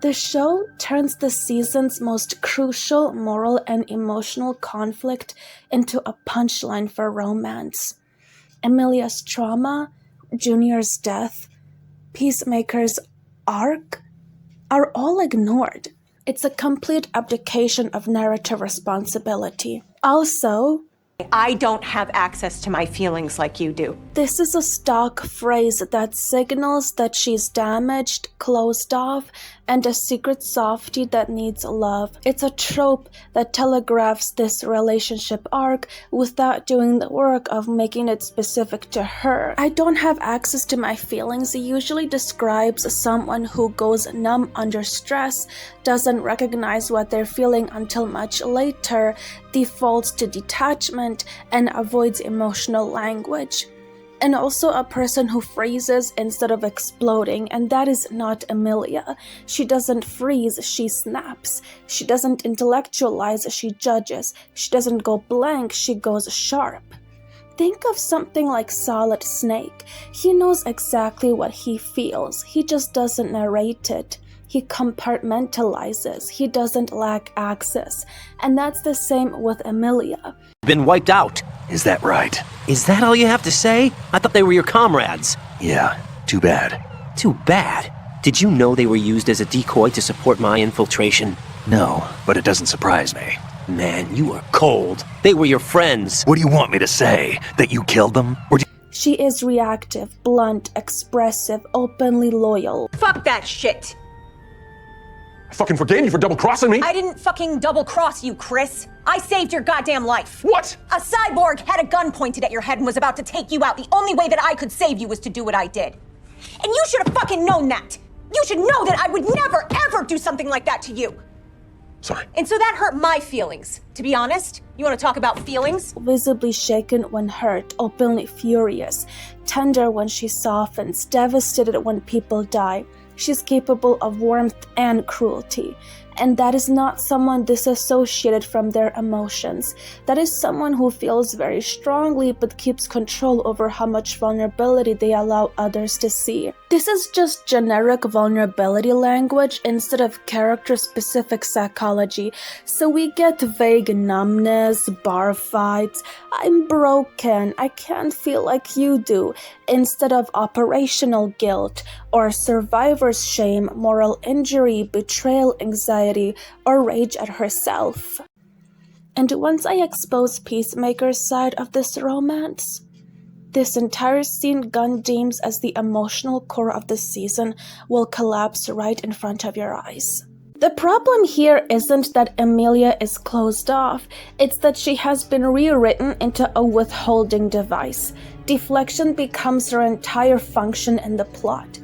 A: The show turns the season's most crucial moral and emotional conflict into a punchline for romance. Emilia's trauma, Junior's death, Peacemaker's arc are all ignored. It's a complete abdication of narrative responsibility. Also,
D: I don't have access to my feelings like you do.
A: This is a stock phrase that signals that she's damaged, closed off, and a secret softie that needs love. It's a trope that telegraphs this relationship arc without doing the work of making it specific to her. I don't have access to my feelings usually describes someone who goes numb under stress, doesn't recognize what they're feeling until much later, defaults to detachment, and avoids emotional language. And also a person who freezes instead of exploding, and that is not Emilia. She doesn't freeze, she snaps. She doesn't intellectualize, she judges. She doesn't go blank, she goes sharp. Think of something like Solid Snake. He knows exactly what he feels, he just doesn't narrate it. He compartmentalizes, he doesn't lack access. And that's the same with Emilia.
L: Been wiped out.
M: Is that right?
L: Is that all you have to say? I thought they were your comrades.
M: Yeah, too bad.
L: Too bad. Did you know they were used as a decoy to support my infiltration?
M: No, but it doesn't surprise me.
L: Man, you are cold. They were your friends.
M: What do you want me to say? That you killed them? Or
A: She is reactive, blunt, expressive, openly loyal.
D: Fuck that shit!
K: I fucking forgave you for double-crossing me?
D: I didn't fucking double-cross you, Chris. I saved your goddamn life.
K: What?
D: A cyborg had a gun pointed at your head and was about to take you out. The only way that I could save you was to do what I did. And you should have fucking known that. You should know that I would never, ever do something like that to you.
K: Sorry.
D: And so that hurt my feelings, to be honest. You want to talk about feelings?
A: Visibly shaken when hurt, openly furious, tender when she softens, devastated when people die. She's capable of warmth and cruelty. And that is not someone disassociated from their emotions. That is someone who feels very strongly but keeps control over how much vulnerability they allow others to see. This is just generic vulnerability language instead of character-specific psychology. So we get vague numbness, bar fights, I'm broken, I can't feel like you do, instead of operational guilt or survivor's shame, moral injury, betrayal, anxiety, or rage at herself. And once I expose Peacemaker's side of this romance, this entire scene Gunn deems as the emotional core of the season will collapse right in front of your eyes. The problem here isn't that Emilia is closed off, it's that she has been rewritten into a withholding device. Deflection becomes her entire function in the plot.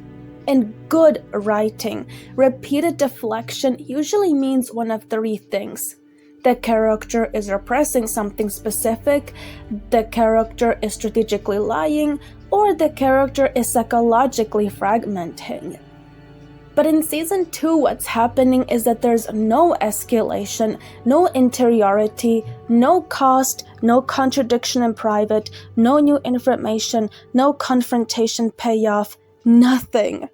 A: In good writing, repeated deflection usually means one of three things. The character is repressing something specific, the character is strategically lying, or the character is psychologically fragmenting. But in Season 2, what's happening is that there's no escalation, no interiority, no cost, no contradiction in private, no new information, no confrontation payoff, nothing.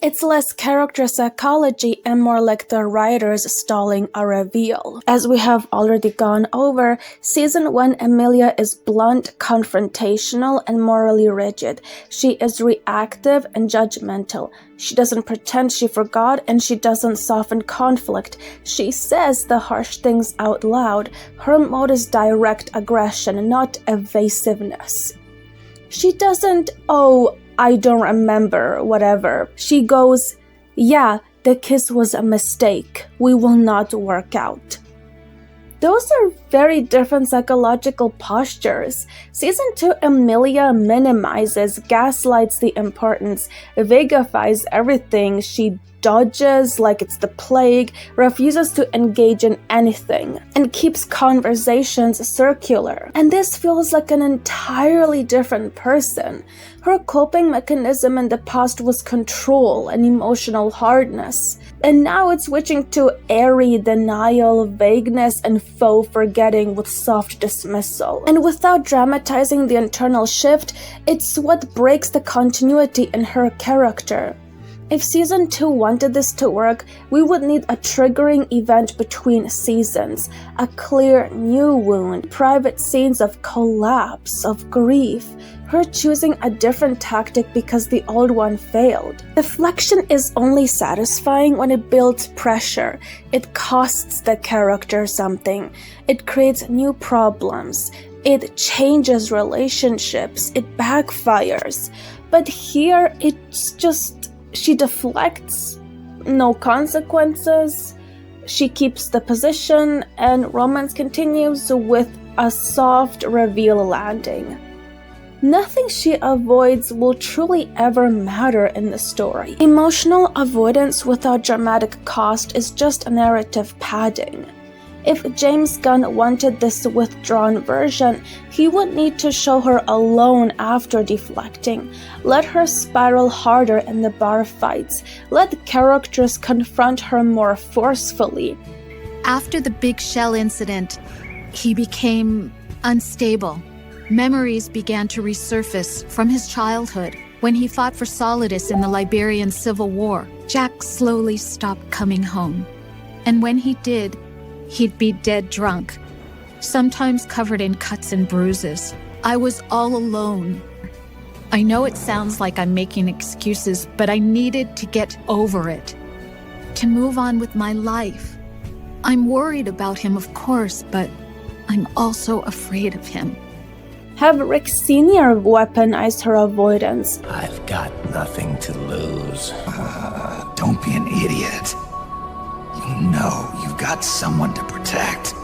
A: It's less character psychology and more like the writers stalling a reveal. As we have already gone over, Season 1 Emilia is blunt, confrontational, and morally rigid. She is reactive and judgmental. She doesn't pretend she forgot and she doesn't soften conflict. She says the harsh things out loud. Her mode is direct aggression, not evasiveness. She doesn't, I don't remember, whatever. She goes, yeah, the kiss was a mistake. We will not work out. Those are very different psychological postures. Season 2 Emilia minimizes, gaslights the importance, vagifies everything. She dodges like it's the plague, refuses to engage in anything, and keeps conversations circular. And this feels like an entirely different person. Her coping mechanism in the past was control and emotional hardness. And now it's switching to airy denial, vagueness, and faux forgetting with soft dismissal. And without dramatizing the internal shift, it's what breaks the continuity in her character. If Season 2 wanted this to work, we would need a triggering event between seasons, a clear new wound, private scenes of collapse, of grief, her choosing a different tactic because the old one failed. Deflection is only satisfying when it builds pressure. It costs the character something. It creates new problems. It changes relationships. It backfires. But here, it's just... she deflects, no consequences, she keeps the position, and romance continues with a soft reveal landing. Nothing she avoids will truly ever matter in the story. Emotional avoidance without dramatic cost is just narrative padding. If James Gunn wanted this withdrawn version, he would need to show her alone after deflecting, let her spiral harder in the bar fights, let characters confront her more forcefully.
N: After the Big Shell incident, he became unstable. Memories began to resurface from his childhood when he fought for Solidus in the Liberian Civil War. Jack slowly stopped coming home, and when he did, he'd be dead drunk, sometimes covered in cuts and bruises. I was all alone. I know it sounds like I'm making excuses, but I needed to get over it, to move on with my life. I'm worried about him, of course, but I'm also afraid of him.
A: Have Rick Sr. weaponize her avoidance.
O: I've got nothing to lose. Don't be an idiot. You know you've got someone to protect.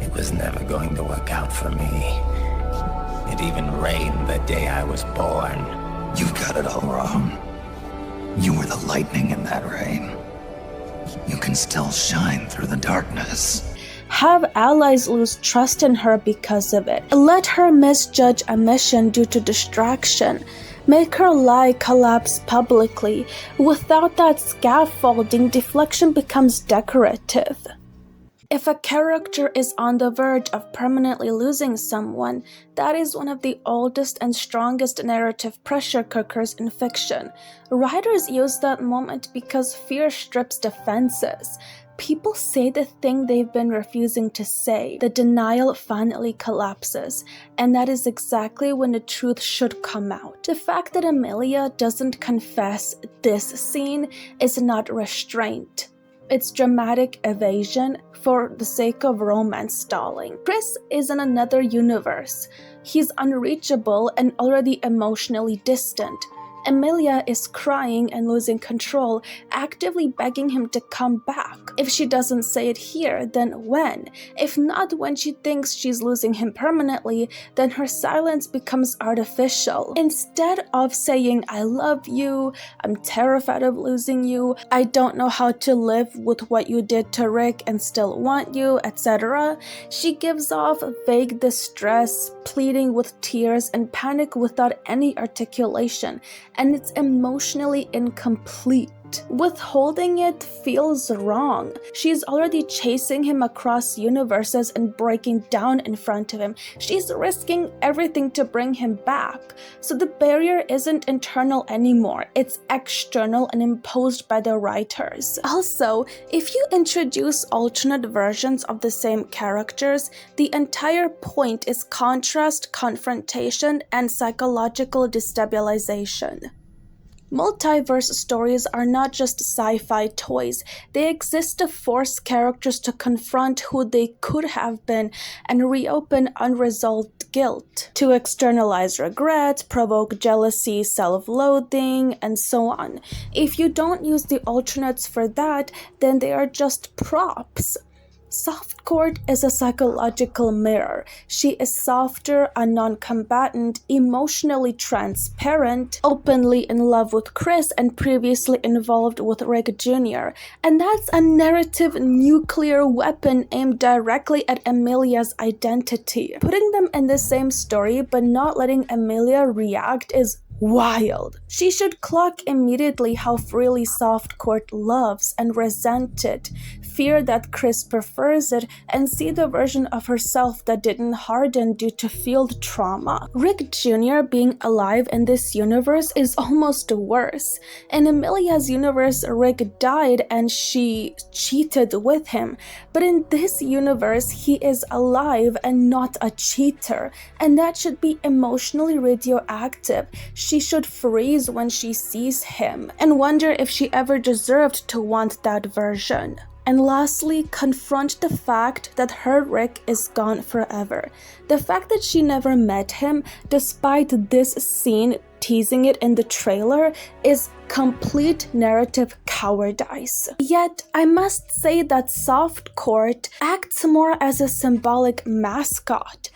O: It was never going to work out for me. It even rained the day I was born. You've got it all wrong. You were the lightning in that rain. You can still shine through the darkness.
A: Have allies lose trust in her because of it. Let her misjudge a mission due to distraction. Make her lie collapse publicly. Without that scaffolding, deflection becomes decorative. If a character is on the verge of permanently losing someone, that is one of the oldest and strongest narrative pressure cookers in fiction. Writers use that moment because fear strips defenses. People say the thing they've been refusing to say. The denial finally collapses, and that is exactly when the truth should come out. The fact that Emilia doesn't confess this scene is not restraint. It's dramatic evasion for the sake of romance stalling. Chris is in another universe. He's unreachable and already emotionally distant. Emilia is crying and losing control, actively begging him to come back. If she doesn't say it here, then when? If not when she thinks she's losing him permanently, then her silence becomes artificial. Instead of saying, I love you, I'm terrified of losing you, I don't know how to live with what you did to Rick and still want you, etc., she gives off vague distress, pleading with tears and panic without any articulation, and it's emotionally incomplete. Withholding it feels wrong. She's already chasing him across universes and breaking down in front of him. She's risking everything to bring him back. So the barrier isn't internal anymore. It's external and imposed by the writers. Also, if you introduce alternate versions of the same characters, the entire point is contrast, confrontation, and psychological destabilization. Multiverse stories are not just sci-fi toys. They exist to force characters to confront who they could have been and reopen unresolved guilt, to externalize regret, provoke jealousy, self-loathing, and so on. If you don't use the alternates for that, then they are just props. Softcourt is a psychological mirror. She is softer, a non-combatant, emotionally transparent, openly in love with Chris and previously involved with Rick Jr. And that's a narrative nuclear weapon aimed directly at Emilia's identity. Putting them in the same story but not letting Emilia react is wild. She should clock immediately how freely Softcourt loves and resent it, fear that Chris prefers it, and see the version of herself that didn't harden due to field trauma. Rick Jr. being alive in this universe is almost worse. In Emilia's universe, Rick died and she cheated with him, but in this universe, he is alive and not a cheater, and that should be emotionally radioactive. She should freeze when she sees him and wonder if she ever deserved to want that version. And lastly, confront the fact that her Rick is gone forever. The fact that she never met him, despite this scene teasing it in the trailer, is complete narrative cowardice. Yet, I must say that Softcourt acts more as a symbolic mascot.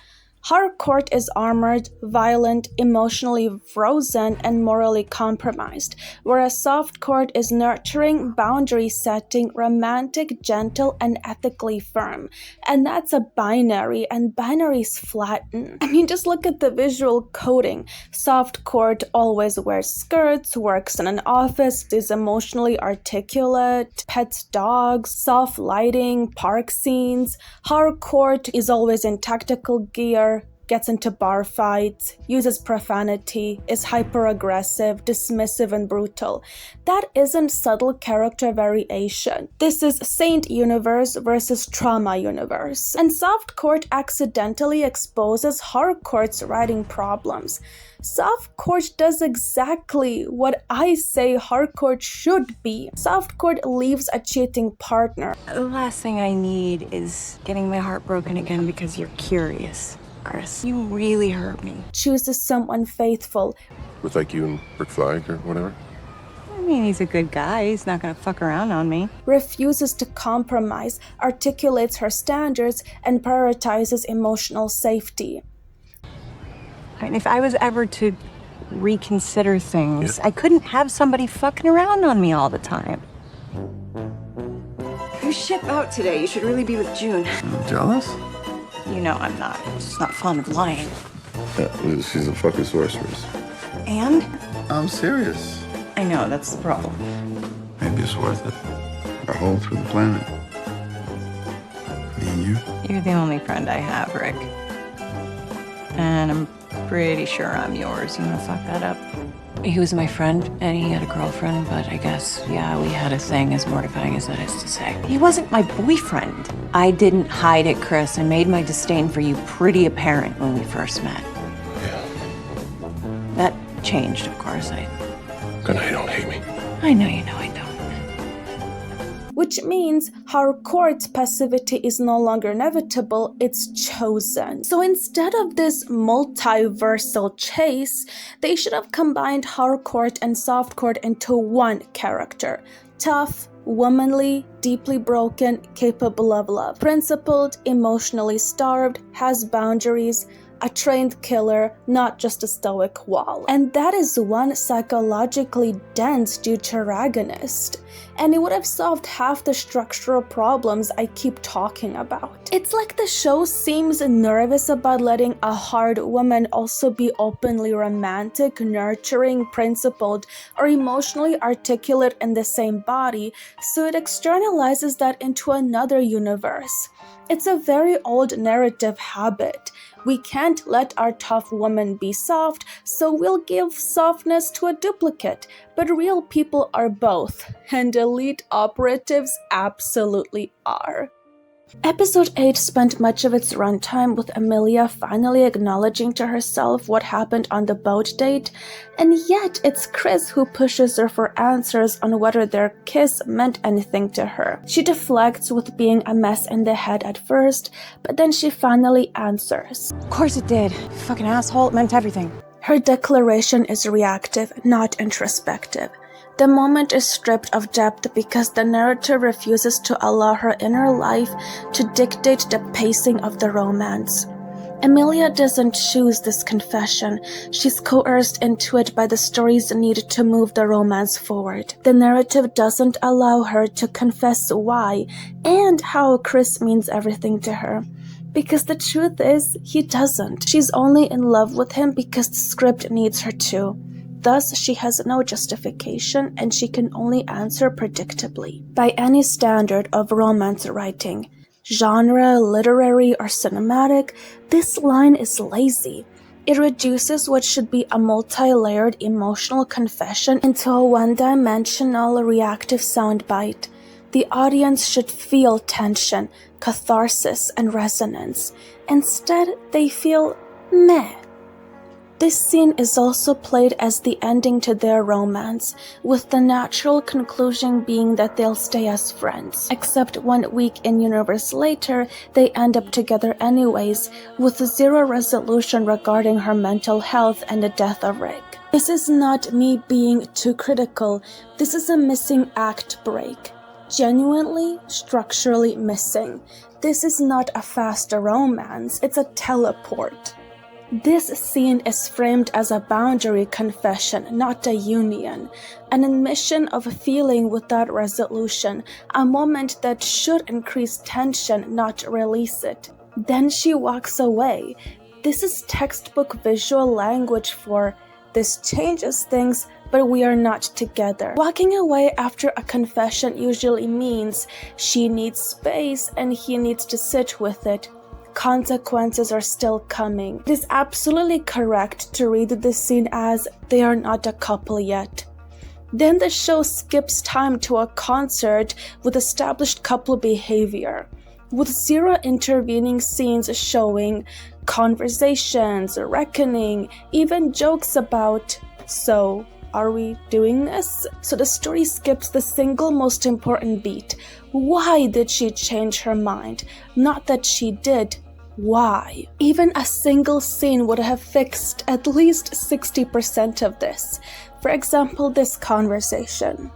A: Harcourt is armored, violent, emotionally frozen, and morally compromised, whereas Softcourt is nurturing, boundary-setting, romantic, gentle, and ethically firm. And that's a binary, and binaries flatten. I mean, just look at the visual coding. Softcourt always wears skirts, works in an office, is emotionally articulate, pets dogs, soft lighting, park scenes. Harcourt is always in tactical gear, gets into bar fights, uses profanity, is hyper-aggressive, dismissive, and brutal. That isn't subtle character variation. This is Saint Universe versus Trauma Universe. And Softcourt accidentally exposes Harcourt's writing problems. Softcourt does exactly what I say Harcourt should be. Softcourt leaves a cheating partner.
B: The last thing I need is getting my heart broken again because you're curious, Chris. You really hurt me.
A: Chooses someone faithful.
K: With like you and Rick Flag or whatever?
B: I mean, he's a good guy. He's not gonna fuck around on me.
A: Refuses to compromise, articulates her standards, and prioritizes emotional safety.
B: And if I was ever to reconsider things, I couldn't have somebody fucking around on me all the time. You ship out today. You should really be with June.
K: Jealous?
B: You know I'm not. I'm just not fond of lying.
K: Yeah, she's a fucking sorceress.
B: And?
K: I'm serious.
B: I know, that's the problem.
C: Maybe it's worth it. A hole through the planet. Me and you.
B: You're the only friend I have, Rick. And I'm pretty sure I'm yours. You wanna fuck that up? He was my friend, and he had a girlfriend, but I guess, yeah, we had a thing, as mortifying as that is to say. He wasn't my boyfriend. I didn't hide it, Chris. I made my disdain for you pretty apparent when we first met.
K: Yeah.
B: That changed, of course.
K: Good night, you don't hate me.
B: I know you know I don't.
A: Which means Harcourt's passivity is no longer inevitable, it's chosen. So instead of this multiversal chase, they should have combined Harcourt and Softcourt into one character. Tough, womanly, deeply broken, capable of love. Principled, emotionally starved, has boundaries, a trained killer, not just a stoic wall. And that is one psychologically dense deuteragonist. And it would have solved half the structural problems I keep talking about. It's like the show seems nervous about letting a hard woman also be openly romantic, nurturing, principled, or emotionally articulate in the same body, so it externalizes that into another universe. It's a very old narrative habit. We can't let our tough woman be soft, so we'll give softness to a duplicate. But real people are both, and elite operatives absolutely are. Episode 8 spent much of its runtime with Emilia finally acknowledging to herself what happened on the boat date, and yet it's Chris who pushes her for answers on whether their kiss meant anything to her. She deflects with being a mess in the head at first, but then she finally answers.
B: Of course it did. Fucking asshole, it meant everything.
A: Her declaration is reactive, not introspective. The moment is stripped of depth because the narrator refuses to allow her inner life to dictate the pacing of the romance. Emilia doesn't choose this confession. She's coerced into it by the story's need to move the romance forward. The narrative doesn't allow her to confess why and how Chris means everything to her. Because the truth is, he doesn't. She's only in love with him because the script needs her to. Thus, she has no justification and she can only answer predictably. By any standard of romance writing, genre, literary, or cinematic, this line is lazy. It reduces what should be a multi-layered emotional confession into a one-dimensional reactive soundbite. The audience should feel tension, catharsis, and resonance. Instead, they feel meh. This scene is also played as the ending to their romance, with the natural conclusion being that they'll stay as friends. Except 1 week in universe later, they end up together anyways, with zero resolution regarding her mental health and the death of Rick. This is not me being too critical, this is a missing act break. Genuinely, structurally missing. This is not a fast romance, it's a teleport. This scene is framed as a boundary confession, not a union, an admission of a feeling without resolution, a moment that should increase tension, not release it. Then she walks away. This is textbook visual language for, this changes things, but we are not together. Walking away after a confession usually means she needs space and he needs to sit with it. Consequences are still coming. It is absolutely correct to read this scene as they are not a couple yet. Then the show skips time to a concert with established couple behavior, with zero intervening scenes showing conversations, reckoning, even jokes about, so are we doing this? So the story skips the single most important beat. Why did she change her mind? Not that she did. Why? Even a single scene would have fixed at least 60% of this. For example, this conversation.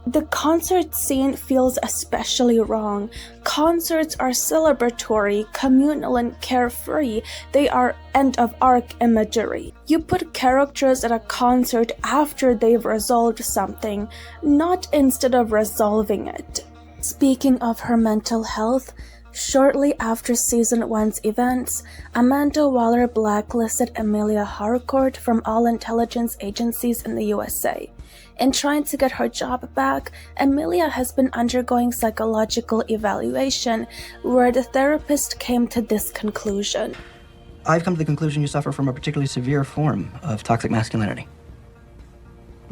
A: The concert scene feels especially wrong. Concerts are celebratory, communal, and carefree. They are end-of-arc imagery. You put characters at a concert after they've resolved something, not instead of resolving it. Speaking of her mental health, shortly after Season 1's events, Amanda Waller blacklisted Emilia Harcourt from all intelligence agencies in the USA. In trying to get her job back, Emilia has been undergoing psychological evaluation, where the therapist came to this conclusion.
P: I've come to the conclusion you suffer from a particularly severe form of toxic masculinity.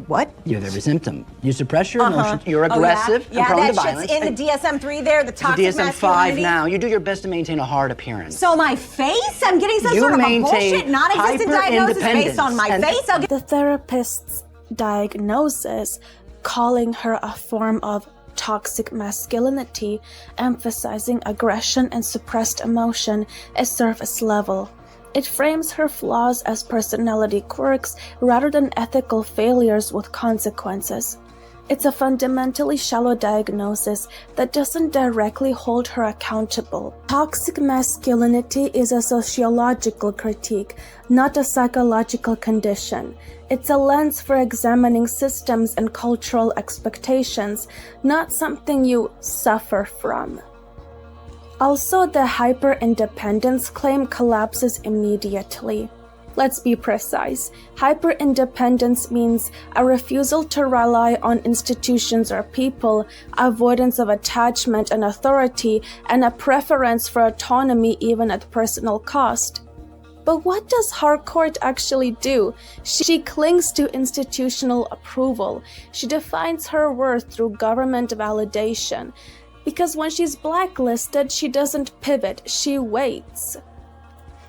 B: What?
P: You have every symptom. You suppress your emotions, you're aggressive and
D: yeah,
P: prone to
D: that
P: violence.
D: shit's in the DSM-3 there, the
P: It's
D: toxic
P: the DSM-5
D: masculinity.
P: now. You do your best to maintain a hard appearance.
D: So my face? I'm getting some
P: You
D: sort of a
P: maintain
D: bullshit, non-existent diagnosis based on my
P: and-
D: face? I'll get
A: The therapist's diagnosis, calling her a form of toxic masculinity, emphasizing aggression and suppressed emotion, is surface level. It frames her flaws as personality quirks rather than ethical failures with consequences. It's a fundamentally shallow diagnosis that doesn't directly hold her accountable. Toxic masculinity is a sociological critique, not a psychological condition. It's a lens for examining systems and cultural expectations, not something you suffer from. Also, the hyper-independence claim collapses immediately. Let's be precise. Hyper-independence means a refusal to rely on institutions or people, avoidance of attachment and authority, and a preference for autonomy even at personal cost. But what does Harcourt actually do? She clings to institutional approval. She defines her worth through government validation. Because when she's blacklisted, she doesn't pivot, she waits.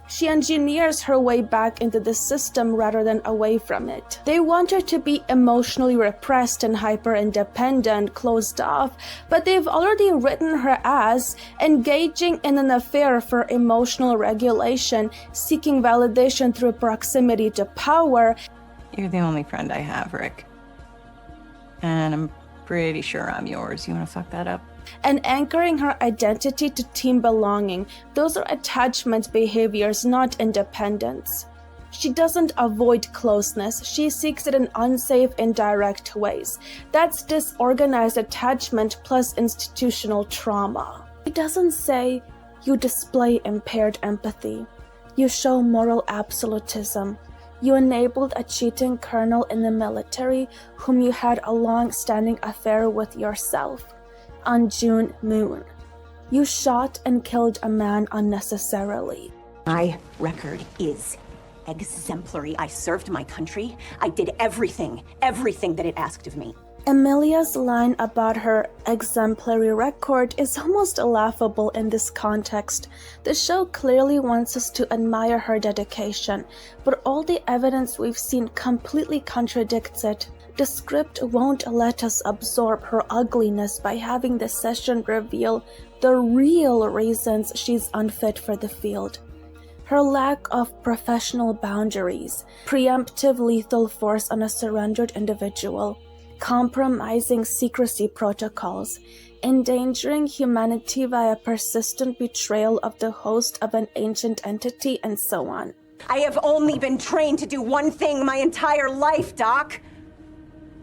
A: She engineers her way back into the system rather than away from it. They want her to be emotionally repressed and hyper-independent, closed off, but they've already written her as engaging in an affair for emotional regulation, seeking validation through proximity to power.
B: You're the only friend I have, Rick. And I'm pretty sure I'm yours. You wanna fuck that up?
A: And anchoring her identity to team belonging. Those are attachment behaviors, not independence. She doesn't avoid closeness, she seeks it in unsafe, indirect ways. That's disorganized attachment plus institutional trauma. It doesn't say, you display impaired empathy. You show moral absolutism. You enabled a cheating colonel in the military whom you had a long-standing affair with yourself. On June Moon. You shot and killed a man unnecessarily.
D: My record is exemplary. I served my country. I did everything that it asked of me.
A: Emilia's line about her exemplary record is almost laughable in this context. The show clearly wants us to admire her dedication, but all the evidence we've seen completely contradicts it. The script won't let us absorb her ugliness by having the session reveal the real reasons she's unfit for the field. Her lack of professional boundaries, preemptive lethal force on a surrendered individual, compromising secrecy protocols, endangering humanity via persistent betrayal of the host of an ancient entity, and so on.
D: I have only been trained to do one thing my entire life, Doc.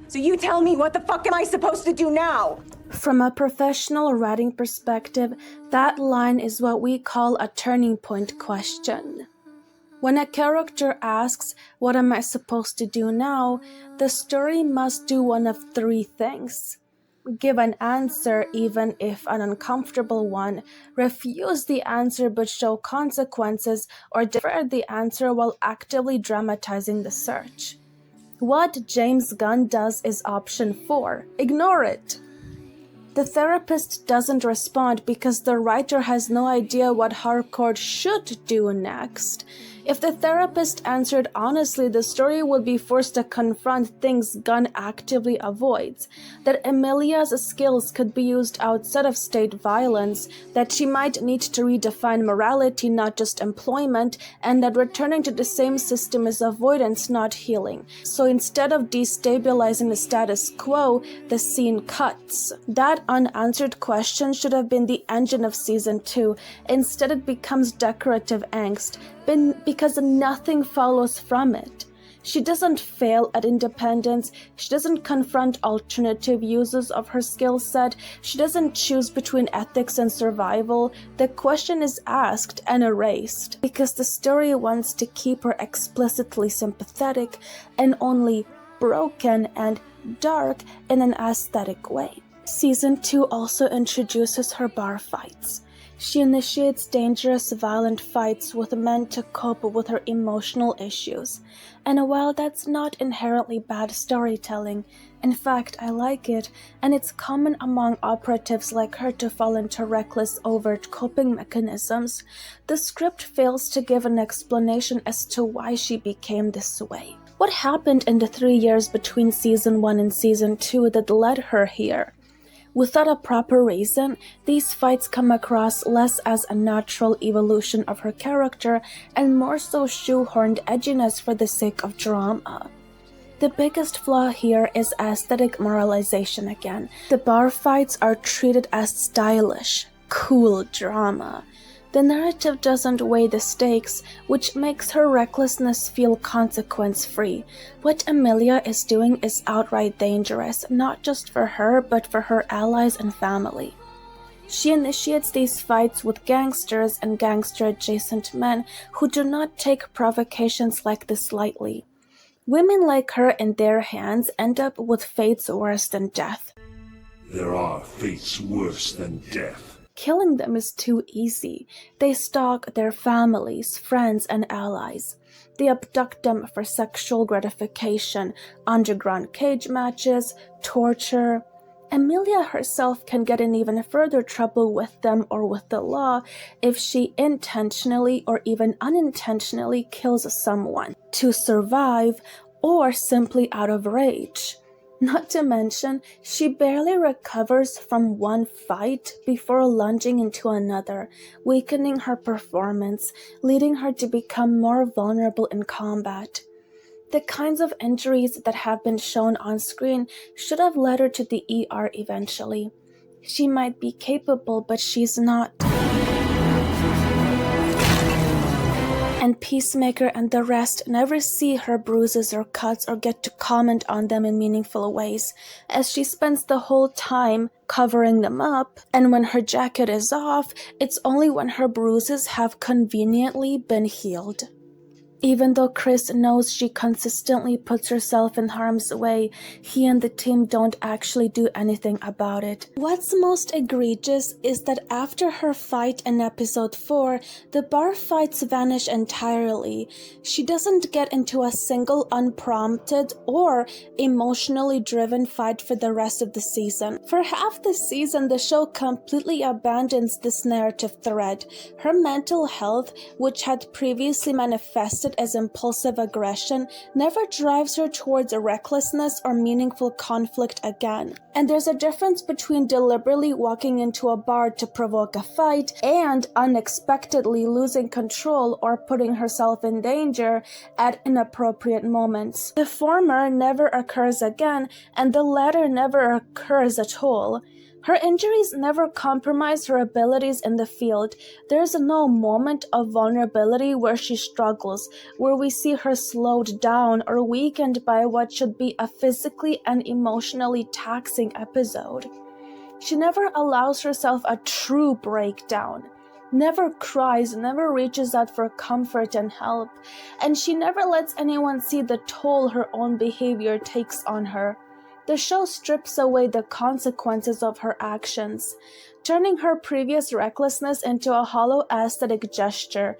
D: So you tell me, what the fuck am I supposed to do now?
A: From a professional writing perspective, that line is what we call a turning point question. When a character asks, what am I supposed to do now? The story must do one of three things. give an answer, even if an uncomfortable one, refuse the answer but show consequences, or defer the answer while actively dramatizing the search. What James Gunn does is option 4. Ignore it. The therapist doesn't respond because the writer has no idea what Harcourt should do next. If the therapist answered honestly, the story would be forced to confront things Gunn actively avoids. That Emilia's skills could be used outside of state violence, that she might need to redefine morality, not just employment, and that returning to the same system is avoidance, not healing. So instead of destabilizing the status quo, the scene cuts. That unanswered question should have been the engine of season 2. Instead, it becomes decorative angst, because nothing follows from it. She doesn't fail at independence, she doesn't confront alternative uses of her skill set, she doesn't choose between ethics and survival. The question is asked and erased, because the story wants to keep her explicitly sympathetic and only broken and dark in an aesthetic way. Season 2 also introduces her bar fights. She initiates dangerous, violent fights with men to cope with her emotional issues. And while that's not inherently bad storytelling, in fact, I like it, and it's common among operatives like her to fall into reckless, overt coping mechanisms, the script fails to give an explanation as to why she became this way. What happened in the 3 years between season 1 and season 2 that led her here? Without a proper reason, these fights come across less as a natural evolution of her character and more so shoehorned edginess for the sake of drama. The biggest flaw here is aesthetic moralization again. The bar fights are treated as stylish, cool drama. The narrative doesn't weigh the stakes, which makes her recklessness feel consequence-free. What Emilia is doing is outright dangerous, not just for her, but for her allies and family. She initiates these fights with gangsters and gangster-adjacent men who do not take provocations like this lightly. Women like her in their hands end up with fates worse than death.
Q: There are fates worse than death.
A: Killing them is too easy. They stalk their families, friends, and allies. They abduct them for sexual gratification, underground cage matches, torture. Emilia herself can get in even further trouble with them or with the law if she intentionally or even unintentionally kills someone to survive or simply out of rage. Not to mention, she barely recovers from one fight before lunging into another, weakening her performance, leading her to become more vulnerable in combat. The kinds of injuries that have been shown on screen should have led her to the ER eventually. She might be capable, but she's not. And Peacemaker and the rest never see her bruises or cuts or get to comment on them in meaningful ways, as she spends the whole time covering them up, and when her jacket is off, it's only when her bruises have conveniently been healed. Even though Chris knows she consistently puts herself in harm's way, he and the team don't actually do anything about it. What's most egregious is that after her fight in episode 4, the bar fights vanish entirely. She doesn't get into a single unprompted or emotionally driven fight for the rest of the season. For half the season, the show completely abandons this narrative thread. Her mental health, which had previously manifested as impulsive aggression, never drives her towards recklessness or meaningful conflict again. And there's a difference between deliberately walking into a bar to provoke a fight and unexpectedly losing control or putting herself in danger at inappropriate moments. The former never occurs again, and the latter never occurs at all. Her injuries never compromise her abilities in the field. There's no moment of vulnerability where she struggles, where we see her slowed down or weakened by what should be a physically and emotionally taxing episode. She never allows herself a true breakdown, never cries, never reaches out for comfort and help, and she never lets anyone see the toll her own behavior takes on her. The show strips away the consequences of her actions, turning her previous recklessness into a hollow aesthetic gesture,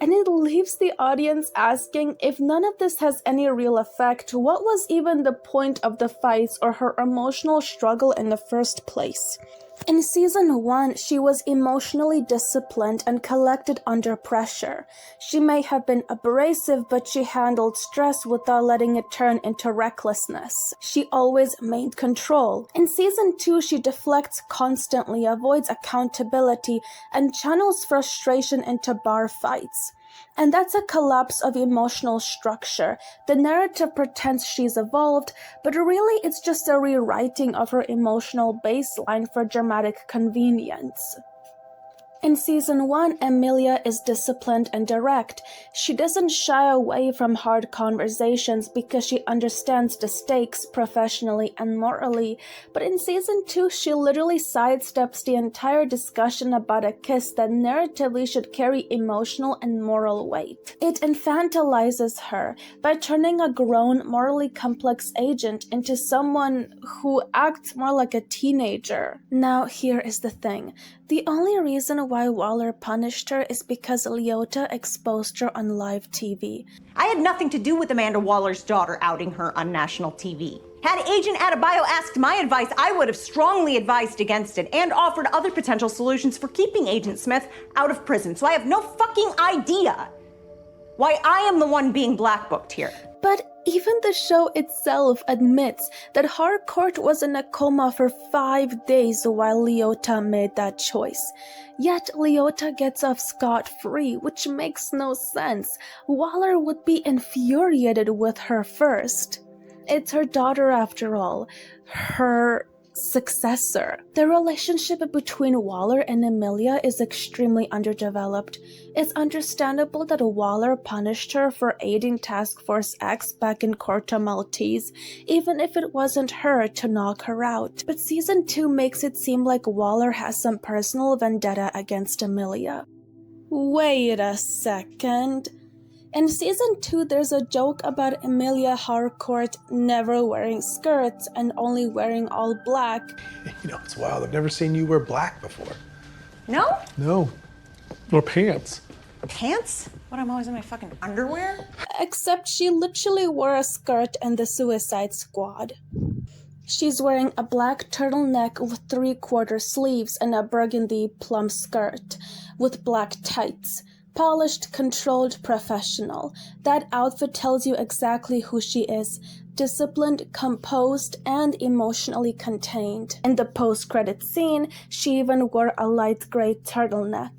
A: and it leaves the audience asking if none of this has any real effect, what was even the point of the fights or her emotional struggle in the first place? In season 1, she was emotionally disciplined and collected under pressure. She may have been abrasive, but she handled stress without letting it turn into recklessness. She always maintained control. In season 2, she deflects constantly, avoids accountability, and channels frustration into bar fights. And that's a collapse of emotional structure. The narrative pretends she's evolved, but really it's just a rewriting of her emotional baseline for dramatic convenience. In season 1, Emilia is disciplined and direct. She doesn't shy away from hard conversations because she understands the stakes professionally and morally. But in season 2, she literally sidesteps the entire discussion about a kiss that narratively should carry emotional and moral weight. It infantilizes her by turning a grown, morally complex agent into someone who acts more like a teenager. Now, here is the thing. The only reason why Waller punished her is because Liotta exposed her on live TV.
D: I had nothing to do with Amanda Waller's daughter outing her on national TV. Had Agent Adebayo asked my advice, I would have strongly advised against it and offered other potential solutions for keeping Agent Smith out of prison. So I have no fucking idea why I am the one being blackbooked here.
A: But even the show itself admits that Harcourt was in a coma for 5 days while Liotta made that choice. Yet Liotta gets off scot-free, which makes no sense. Waller would be infuriated with her first. It's her daughter after all, her successor. The relationship between Waller and Emilia is extremely underdeveloped. It's understandable that Waller punished her for aiding Task Force X back in Corto Maltese, even if it wasn't her to knock her out. But season 2 makes it seem like Waller has some personal vendetta against Emilia. Wait a second. In season 2, there's a joke about Emilia Harcourt never wearing skirts and only wearing all black.
K: You know, it's wild. I've never seen you wear black before.
D: No?
K: No. Or pants.
D: Pants? What, I'm always in my fucking underwear?
A: Except she literally wore a skirt in the Suicide Squad. She's wearing a black turtleneck with 3/4 sleeves and a burgundy plum skirt with black tights. Polished, controlled, professional. That outfit tells you exactly who she is. Disciplined, composed, and emotionally contained. In the post-credit scene, she even wore a light gray turtleneck.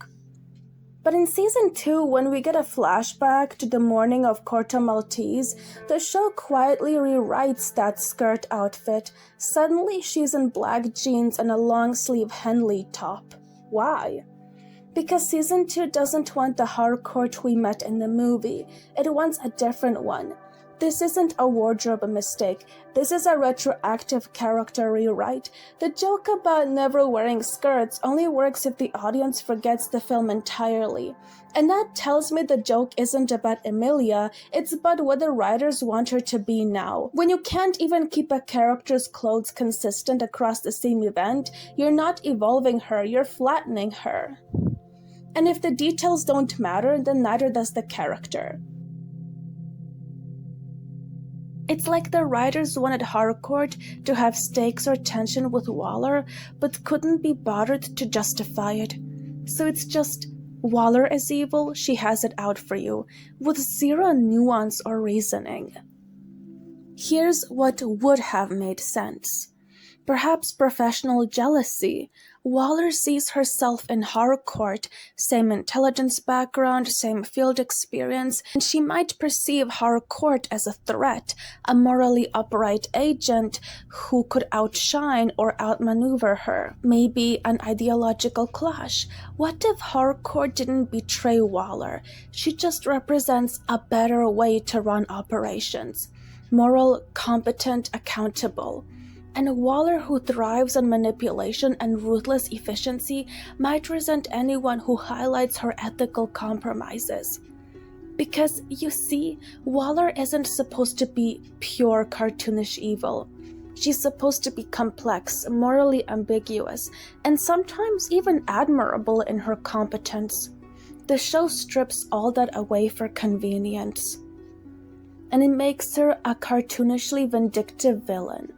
A: But in season 2, when we get a flashback to the morning of Corto Maltese, the show quietly rewrites that skirt outfit. Suddenly, she's in black jeans and a long-sleeve Henley top. Why? Because season 2 doesn't want the Harcourt we met in the movie. It wants a different one. This isn't a wardrobe mistake. This is a retroactive character rewrite. The joke about never wearing skirts only works if the audience forgets the film entirely. And that tells me the joke isn't about Emilia, it's about what the writers want her to be now. When you can't even keep a character's clothes consistent across the same event, you're not evolving her, you're flattening her. And if the details don't matter, then neither does the character. It's like the writers wanted Harcourt to have stakes or tension with Waller, but couldn't be bothered to justify it. So it's just, Waller is evil, she has it out for you, with zero nuance or reasoning. Here's what would have made sense. Perhaps professional jealousy. Waller sees herself in Harcourt, same intelligence background, same field experience, and she might perceive Harcourt as a threat, a morally upright agent who could outshine or outmaneuver her. Maybe an ideological clash. What if Harcourt didn't betray Waller? She just represents a better way to run operations. Moral, competent, accountable. And Waller, who thrives on manipulation and ruthless efficiency, might resent anyone who highlights her ethical compromises. Because, you see, Waller isn't supposed to be pure cartoonish evil. She's supposed to be complex, morally ambiguous, and sometimes even admirable in her competence. The show strips all that away for convenience, and it makes her a cartoonishly vindictive villain.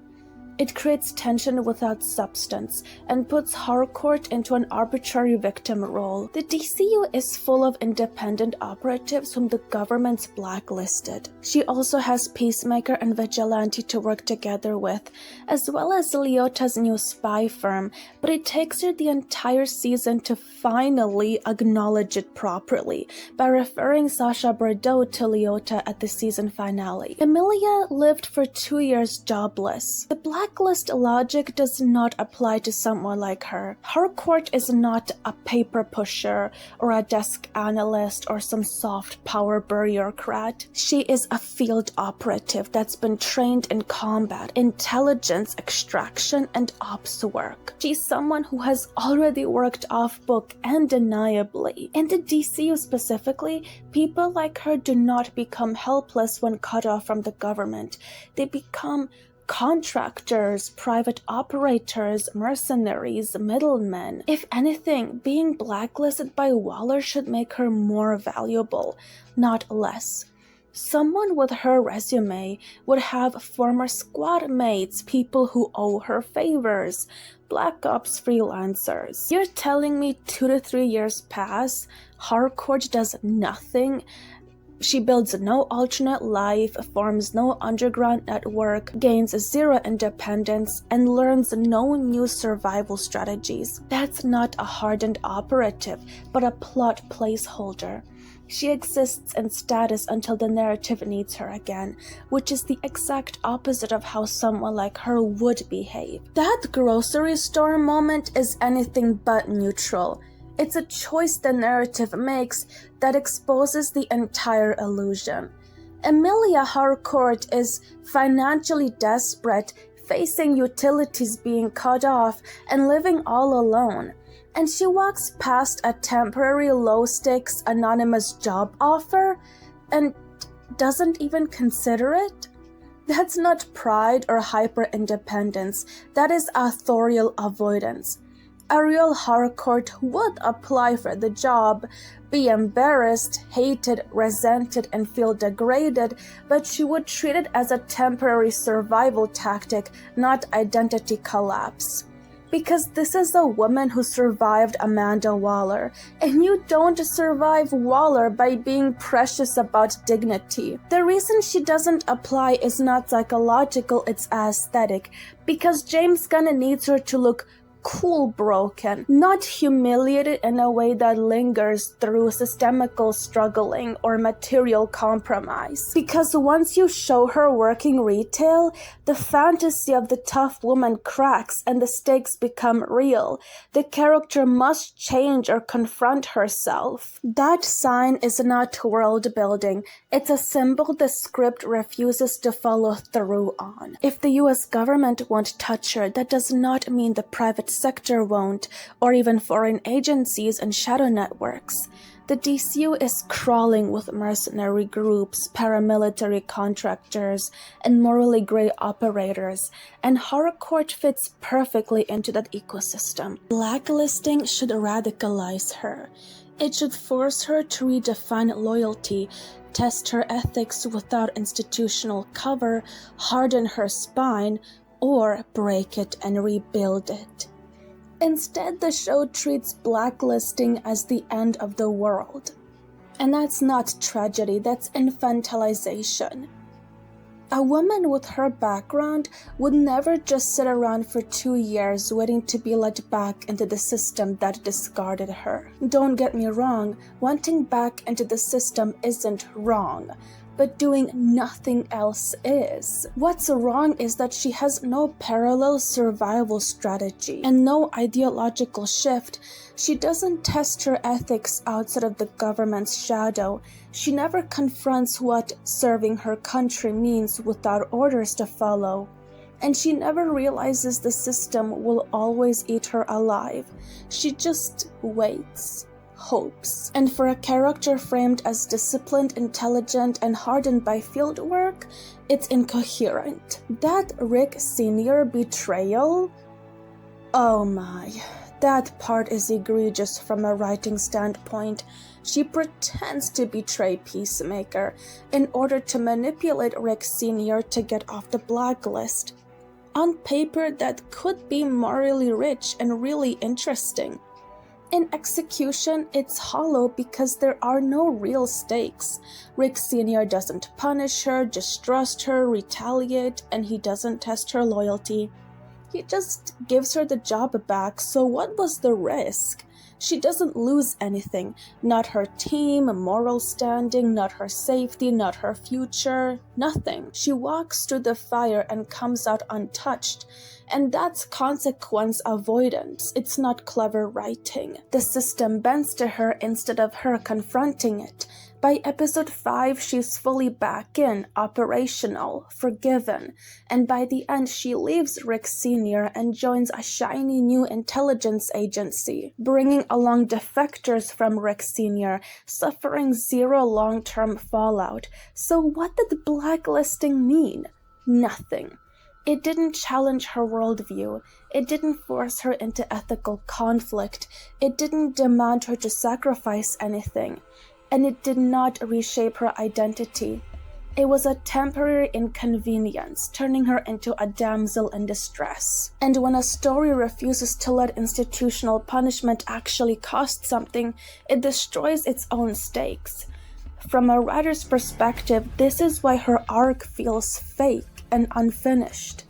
A: It creates tension without substance and puts Harcourt into an arbitrary victim role. The DCU is full of independent operatives whom the government's blacklisted. She also has Peacemaker and Vigilante to work together with, as well as Lyota's new spy firm, but it takes her the entire season to finally acknowledge it properly by referring Sacha Bordeaux to Lyota at the season finale. Emilia lived for 2 years jobless. The blacklist logic does not apply to someone like her. Harcourt is not a paper pusher or a desk analyst or some soft power bureaucrat. She is a field operative that's been trained in combat, intelligence extraction, and ops work. She's someone who has already worked off-book and undeniably. In the DCU specifically, people like her do not become helpless when cut off from the government. They become contractors, private operators, mercenaries, middlemen. If anything, being blacklisted by Waller should make her more valuable, not less. Someone with her resume would have former squad mates, people who owe her favors, Black Ops freelancers. You're telling me 2 to 3 years pass, Harcourt does nothing? She builds no alternate life, forms no underground network, gains zero independence, and learns no new survival strategies. That's not a hardened operative, but a plot placeholder. She exists in status until the narrative needs her again, which is the exact opposite of how someone like her would behave. That grocery store moment is anything but neutral. It's a choice the narrative makes that exposes the entire illusion. Emilia Harcourt is financially desperate, facing utilities being cut off, and living all alone. And she walks past a temporary low-stakes anonymous job offer and doesn't even consider it? That's not pride or hyper-independence, that is authorial avoidance. A real Harcourt would apply for the job, be embarrassed, hated, resented, and feel degraded, but she would treat it as a temporary survival tactic, not identity collapse. Because this is a woman who survived Amanda Waller, and you don't survive Waller by being precious about dignity. The reason she doesn't apply is not psychological, it's aesthetic, because James Gunn needs her to look cool broken, not humiliated in a way that lingers through systemical struggling or material compromise. Because once you show her working retail, the fantasy of the tough woman cracks and the stakes become real. The character must change or confront herself. That sign is not world building. It's a symbol the script refuses to follow through on. If the US government won't touch her, that does not mean the private sector won't, or even foreign agencies and shadow networks. The DCU is crawling with mercenary groups, paramilitary contractors, and morally grey operators, and Harcourt fits perfectly into that ecosystem. Blacklisting should radicalize her. It should force her to redefine loyalty, test her ethics without institutional cover, harden her spine, or break it and rebuild it. Instead, the show treats blacklisting as the end of the world. And that's not tragedy, that's infantilization. A woman with her background would never just sit around for 2 years waiting to be let back into the system that discarded her. Don't get me wrong, wanting back into the system isn't wrong, but doing nothing else is. What's wrong is that she has no parallel survival strategy and no ideological shift. She doesn't test her ethics outside of the government's shadow. She never confronts what serving her country means without orders to follow. And she never realizes the system will always eat her alive. She just waits. hopes. And for a character framed as disciplined, intelligent, and hardened by field work, it's incoherent. That Rick Sr. betrayal? Oh my. That part is egregious from a writing standpoint. She pretends to betray Peacemaker in order to manipulate Rick Sr. to get off the blacklist. On paper, that could be morally rich and really interesting. In execution, it's hollow because there are no real stakes. Rick Sr. doesn't punish her, distrust her, retaliate, and he doesn't test her loyalty. He just gives her the job back, so what was the risk? She doesn't lose anything. Not her team, moral standing, not her safety, not her future, nothing. She walks through the fire and comes out untouched. And that's consequence avoidance. It's not clever writing. The system bends to her instead of her confronting it. By episode 5, she's fully back in, operational, forgiven, and by the end she leaves Rick Sr. and joins a shiny new intelligence agency, bringing along defectors from Rick Sr., suffering zero long-term fallout. So what did blacklisting mean? Nothing. It didn't challenge her worldview. It didn't force her into ethical conflict. It didn't demand her to sacrifice anything. And it did not reshape her identity. It was a temporary inconvenience, turning her into a damsel in distress. And when a story refuses to let institutional punishment actually cost something, it destroys its own stakes. From a writer's perspective, this is why her arc feels fake and unfinished.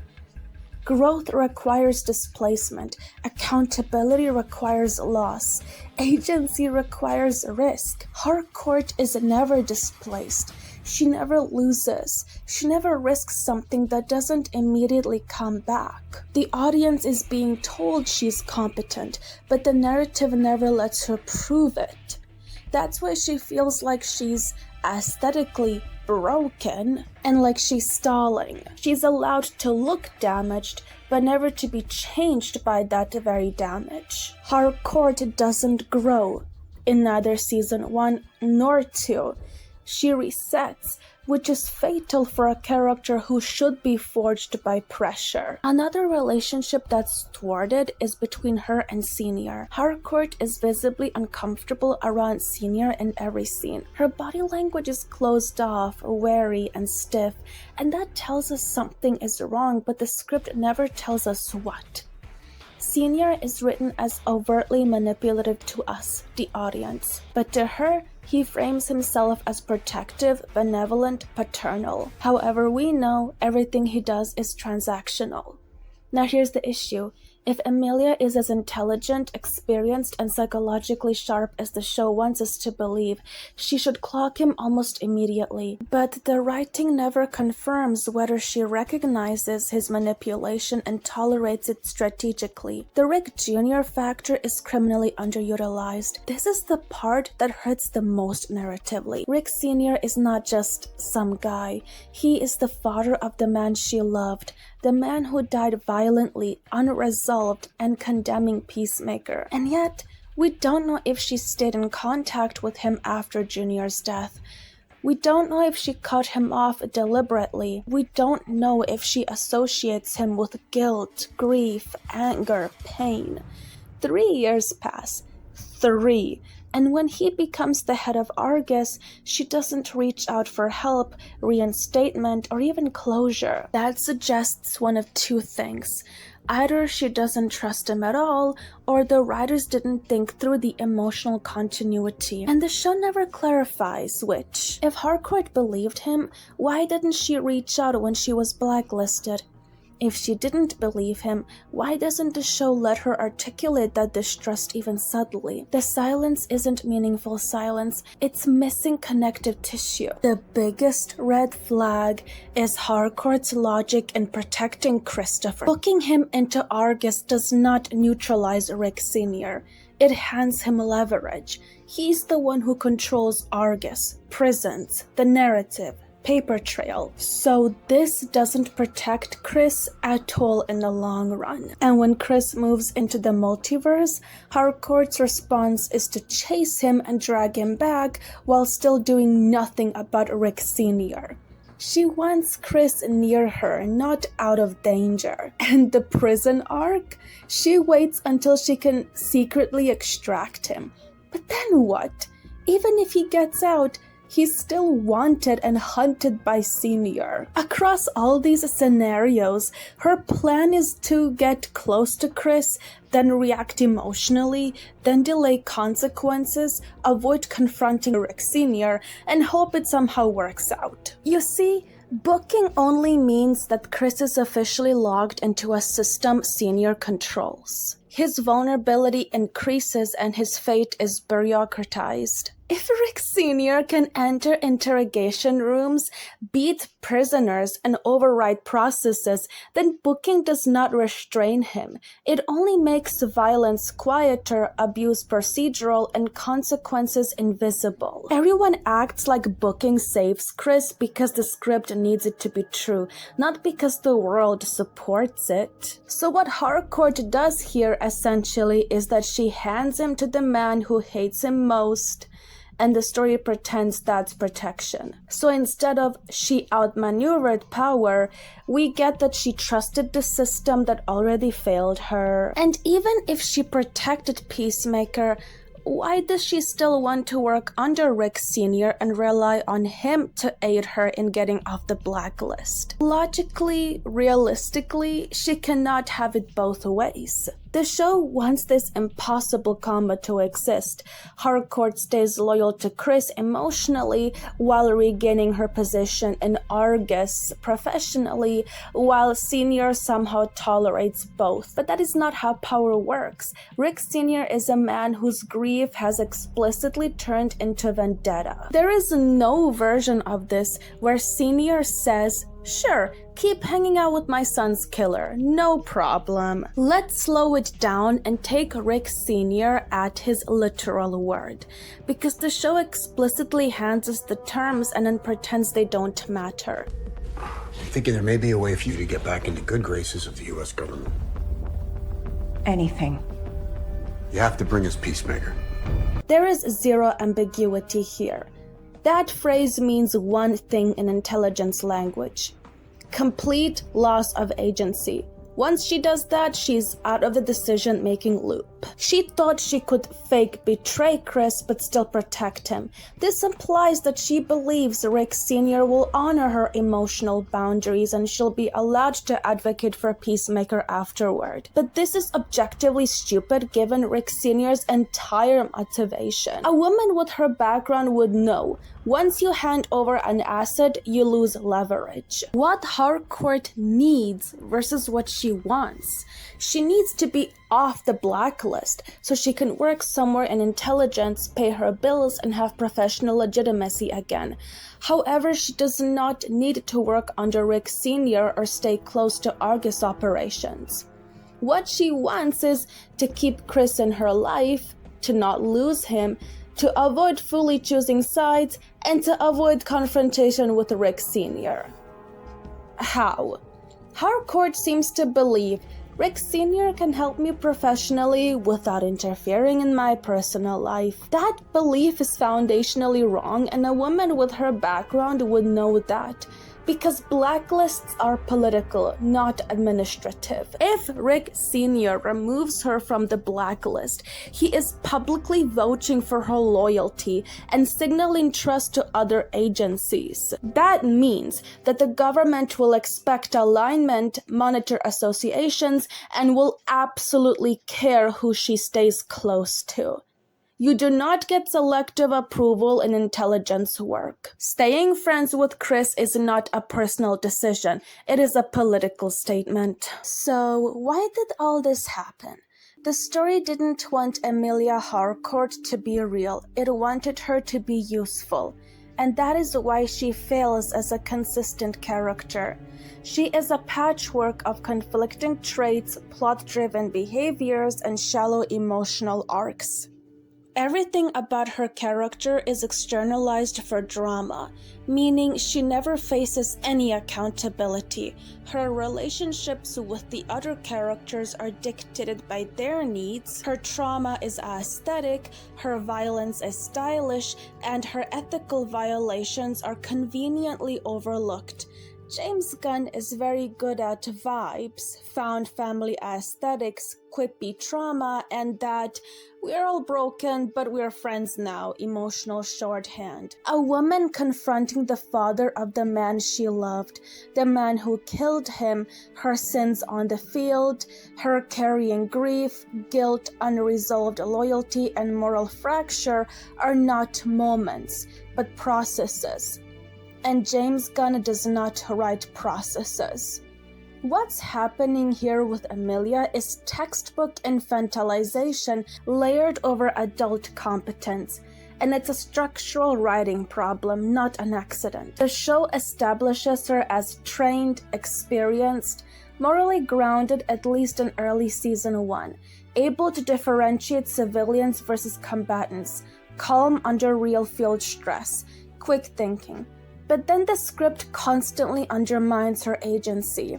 A: Growth requires displacement, accountability requires loss, agency requires risk. Harcourt is never displaced. She never loses. She never risks something that doesn't immediately come back. The audience is being told she's competent, but the narrative never lets her prove it. That's why she feels like she's aesthetically broken and like she's stalling. She's allowed to look damaged, but never to be changed by that very damage. Harcourt doesn't grow in neither season 1 nor 2. She resets, which is fatal for a character who should be forged by pressure. Another relationship that's thwarted is between her and Senior. Harcourt is visibly uncomfortable around Senior in every scene. Her body language is closed off, wary, and stiff, and that tells us something is wrong, but the script never tells us what. Senior is written as overtly manipulative to us, the audience, but to her, he frames himself as protective, benevolent, paternal. However, we know everything he does is transactional. Now here's the issue. If Emilia is as intelligent, experienced, and psychologically sharp as the show wants us to believe, she should clock him almost immediately. But the writing never confirms whether she recognizes his manipulation and tolerates it strategically. The Rick Jr. factor is criminally underutilized. This is the part that hurts the most narratively. Rick Sr. is not just some guy. He is the father of the man she loved, the man who died violently, unresolved, and condemning Peacemaker. And yet, we don't know if she stayed in contact with him after Junior's death. We don't know if she cut him off deliberately. We don't know if she associates him with guilt, grief, anger, pain. 3 years pass. 3. And when he becomes the head of Argus, she doesn't reach out for help, reinstatement, or even closure. That suggests one of two things. Either she doesn't trust him at all, or the writers didn't think through the emotional continuity. And the show never clarifies which. If Harcourt believed him, why didn't she reach out when she was blacklisted? If she didn't believe him, why doesn't the show let her articulate that distrust even subtly? The silence isn't meaningful silence, it's missing connective tissue. The biggest red flag is Harcourt's logic in protecting Christopher. Booking him into Argus does not neutralize Rick Sr. It hands him leverage. He's the one who controls Argus, prisons, the narrative, paper trail. So this doesn't protect Chris at all in the long run. And when Chris moves into the multiverse, Harcourt's response is to chase him and drag him back while still doing nothing about Rick Sr. She wants Chris near her, not out of danger. And the prison arc? She waits until she can secretly extract him. But then what? Even if he gets out, he's still wanted and hunted by Senior. Across all these scenarios, her plan is to get close to Chris, then react emotionally, then delay consequences, avoid confronting Rick Sr., and hope it somehow works out. You see, booking only means that Chris is officially logged into a system Senior controls. His vulnerability increases and his fate is bureaucratized. If Rick Sr. can enter interrogation rooms, beat prisoners, and override processes, then booking does not restrain him. It only makes violence quieter, abuse procedural, and consequences invisible. Everyone acts like booking saves Chris because the script needs it to be true, not because the world supports it. So what Harcourt does here essentially is that she hands him to the man who hates him most, and the story pretends that's protection. So instead of she outmaneuvered power, we get that she trusted the system that already failed her. And even if she protected Peacemaker, why does she still want to work under Rick Sr. and rely on him to aid her in getting off the blacklist? Logically, realistically, she cannot have it both ways. The show wants this impossible combo to exist. Harcourt stays loyal to Chris emotionally while regaining her position in Argus professionally, while Senior somehow tolerates both. But that is not how power works. Rick Sr. is a man whose grief has explicitly turned into vendetta. There is no version of this where Senior says, "Sure, keep hanging out with my son's killer, no problem." Let's slow it down and take Rick Sr. at his literal word, because the show explicitly hands us the terms and then pretends they don't matter.
C: I'm thinking there may be a way for you to get back into good graces of the U.S. government.
B: Anything.
C: You have to bring us Peacemaker.
A: There is zero ambiguity here. That phrase means one thing in intelligence language: complete loss of agency. Once she does that, she's out of the decision-making loop. She thought she could fake betray Chris but still protect him. This implies that she believes Rick Sr. will honor her emotional boundaries and she'll be allowed to advocate for Peacemaker afterward. But this is objectively stupid given Rick Sr.'s entire motivation. A woman with her background would know. Once you hand over an asset, you lose leverage. What Harcourt needs versus what she wants. She needs to be off the blacklist so she can work somewhere in intelligence, pay her bills, and have professional legitimacy again. However, she does not need to work under Rick Sr. or stay close to Argus operations. What she wants is to keep Chris in her life, to not lose him, to avoid fully choosing sides, and to avoid confrontation with Rick Sr. How? Harcourt seems to believe Rick Sr. can help me professionally without interfering in my personal life. That belief is foundationally wrong, and a woman with her background would know that. Because blacklists are political, not administrative. If Rick Sr. removes her from the blacklist, he is publicly vouching for her loyalty and signaling trust to other agencies. That means that the government will expect alignment, monitor associations, and will absolutely care who she stays close to. You do not get selective approval in intelligence work. Staying friends with Chris is not a personal decision. It is a political statement. So, why did all this happen? The story didn't want Emilia Harcourt to be real. It wanted her to be useful. And that is why she fails as a consistent character. She is a patchwork of conflicting traits, plot-driven behaviors, and shallow emotional arcs. Everything about her character is externalized for drama, meaning she never faces any accountability. Her relationships with the other characters are dictated by their needs, her trauma is aesthetic, her violence is stylish, and her ethical violations are conveniently overlooked. James Gunn is very good at vibes, found family aesthetics, quippy trauma, and that we're all broken but we're friends now emotional shorthand. A woman confronting the father of the man she loved, the man who killed him, her sins on the field, her carrying grief, guilt, unresolved loyalty, and moral fracture are not moments, but processes. And James Gunn does not write processes. What's happening here with Emilia is textbook infantilization layered over adult competence, and it's a structural writing problem, not an accident. The show establishes her as trained, experienced, morally grounded at least in early season 1, able to differentiate civilians versus combatants, calm under real field stress, quick thinking. But then the script constantly undermines her agency.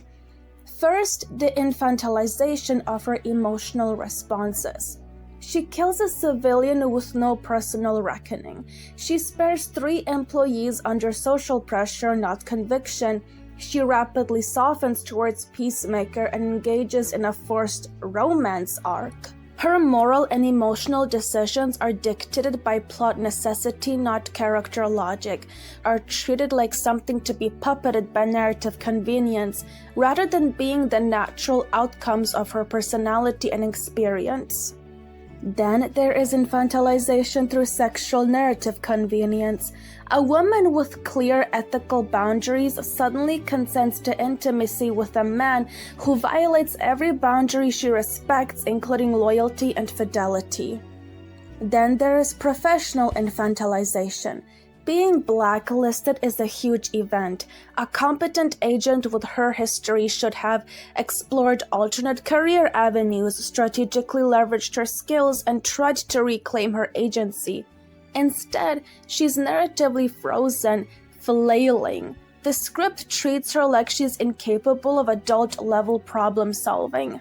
A: First, the infantilization of her emotional responses. She kills a civilian with no personal reckoning. She spares 3 employees under social pressure, not conviction. She rapidly softens towards Peacemaker and engages in a forced romance arc. Her moral and emotional decisions are dictated by plot necessity, not character logic, are treated like something to be puppeted by narrative convenience, rather than being the natural outcomes of her personality and experience. Then there is infantilization through sexual narrative convenience. A woman with clear ethical boundaries suddenly consents to intimacy with a man who violates every boundary she respects, including loyalty and fidelity. Then there is professional infantilization. Being blacklisted is a huge event. A competent agent with her history should have explored alternate career avenues, strategically leveraged her skills, and tried to reclaim her agency. Instead, she's narratively frozen, flailing. The script treats her like she's incapable of adult-level problem solving.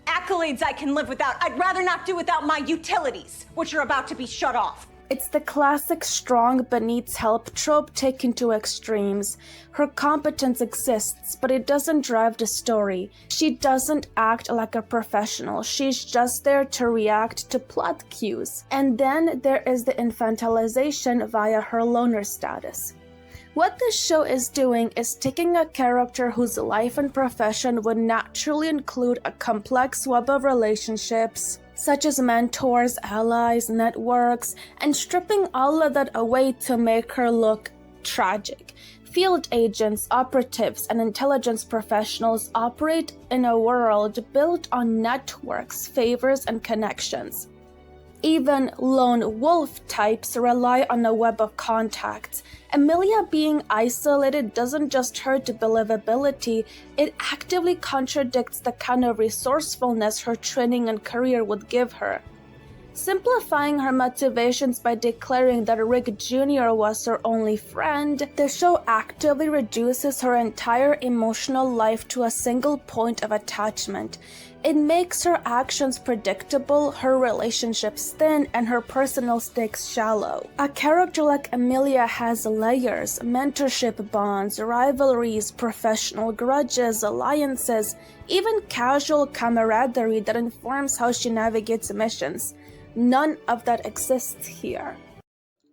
D: Accolades I can live without. I'd rather not do without my utilities, which are about to be shut off.
A: It's the classic strong but needs help trope taken to extremes. Her competence exists, but it doesn't drive the story. She doesn't act like a professional. She's just there to react to plot cues. And then there is the infantilization via her loner status. What this show is doing is taking a character whose life and profession would naturally include a complex web of relationships, such as mentors, allies, networks, and stripping all of that away to make her look tragic. Field agents, operatives, and intelligence professionals operate in a world built on networks, favors, and connections. Even lone wolf types rely on a web of contacts. Emilia being isolated doesn't just hurt believability, it actively contradicts the kind of resourcefulness her training and career would give her. Simplifying her motivations by declaring that Rick Jr. was her only friend, the show actively reduces her entire emotional life to a single point of attachment. It makes her actions predictable, her relationships thin, and her personal stakes shallow. A character like Emilia has layers, mentorship bonds, rivalries, professional grudges, alliances, even casual camaraderie that informs how she navigates missions. None of that exists here.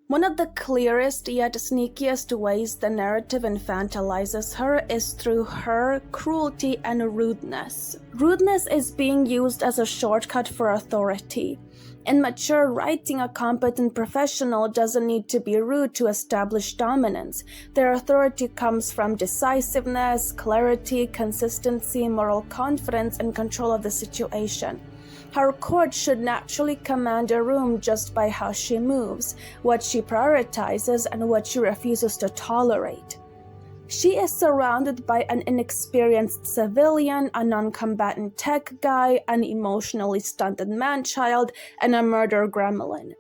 A: One of the clearest yet sneakiest ways the narrative infantilizes her is through her cruelty and rudeness. Rudeness is being used as a shortcut for authority. In mature writing, a competent professional doesn't need to be rude to establish dominance. Their authority comes from decisiveness, clarity, consistency, moral confidence, and control of the situation. Harcourt should naturally command a room just by how she moves, what she prioritizes, and what she refuses to tolerate. She is surrounded by an inexperienced civilian, a non-combatant tech guy, an emotionally stunted man-child, and a murder gremlin.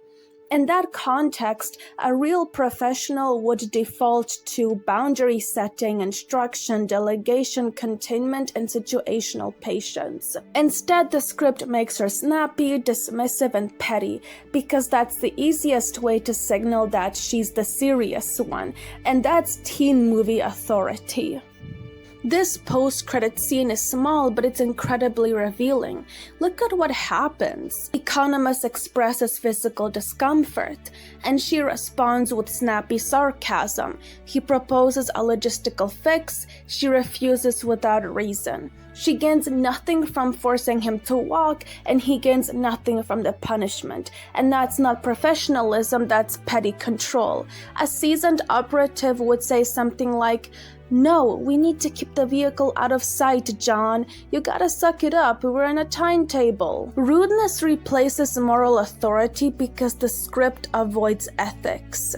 A: In that context, a real professional would default to boundary setting, instruction, delegation, containment, and situational patience. Instead, the script makes her snappy, dismissive, and petty, because that's the easiest way to signal that she's the serious one, and that's teen movie authority. This post-credit scene is small, but it's incredibly revealing. Look at what happens. Economist expresses physical discomfort, and she responds with snappy sarcasm. He proposes a logistical fix, she refuses without reason. She gains nothing from forcing him to walk, and he gains nothing from the punishment. And that's not professionalism, that's petty control. A seasoned operative would say something like, "No, we need to keep the vehicle out of sight, John. You gotta suck it up, we're in a timetable." Rudeness replaces moral authority because the script avoids ethics.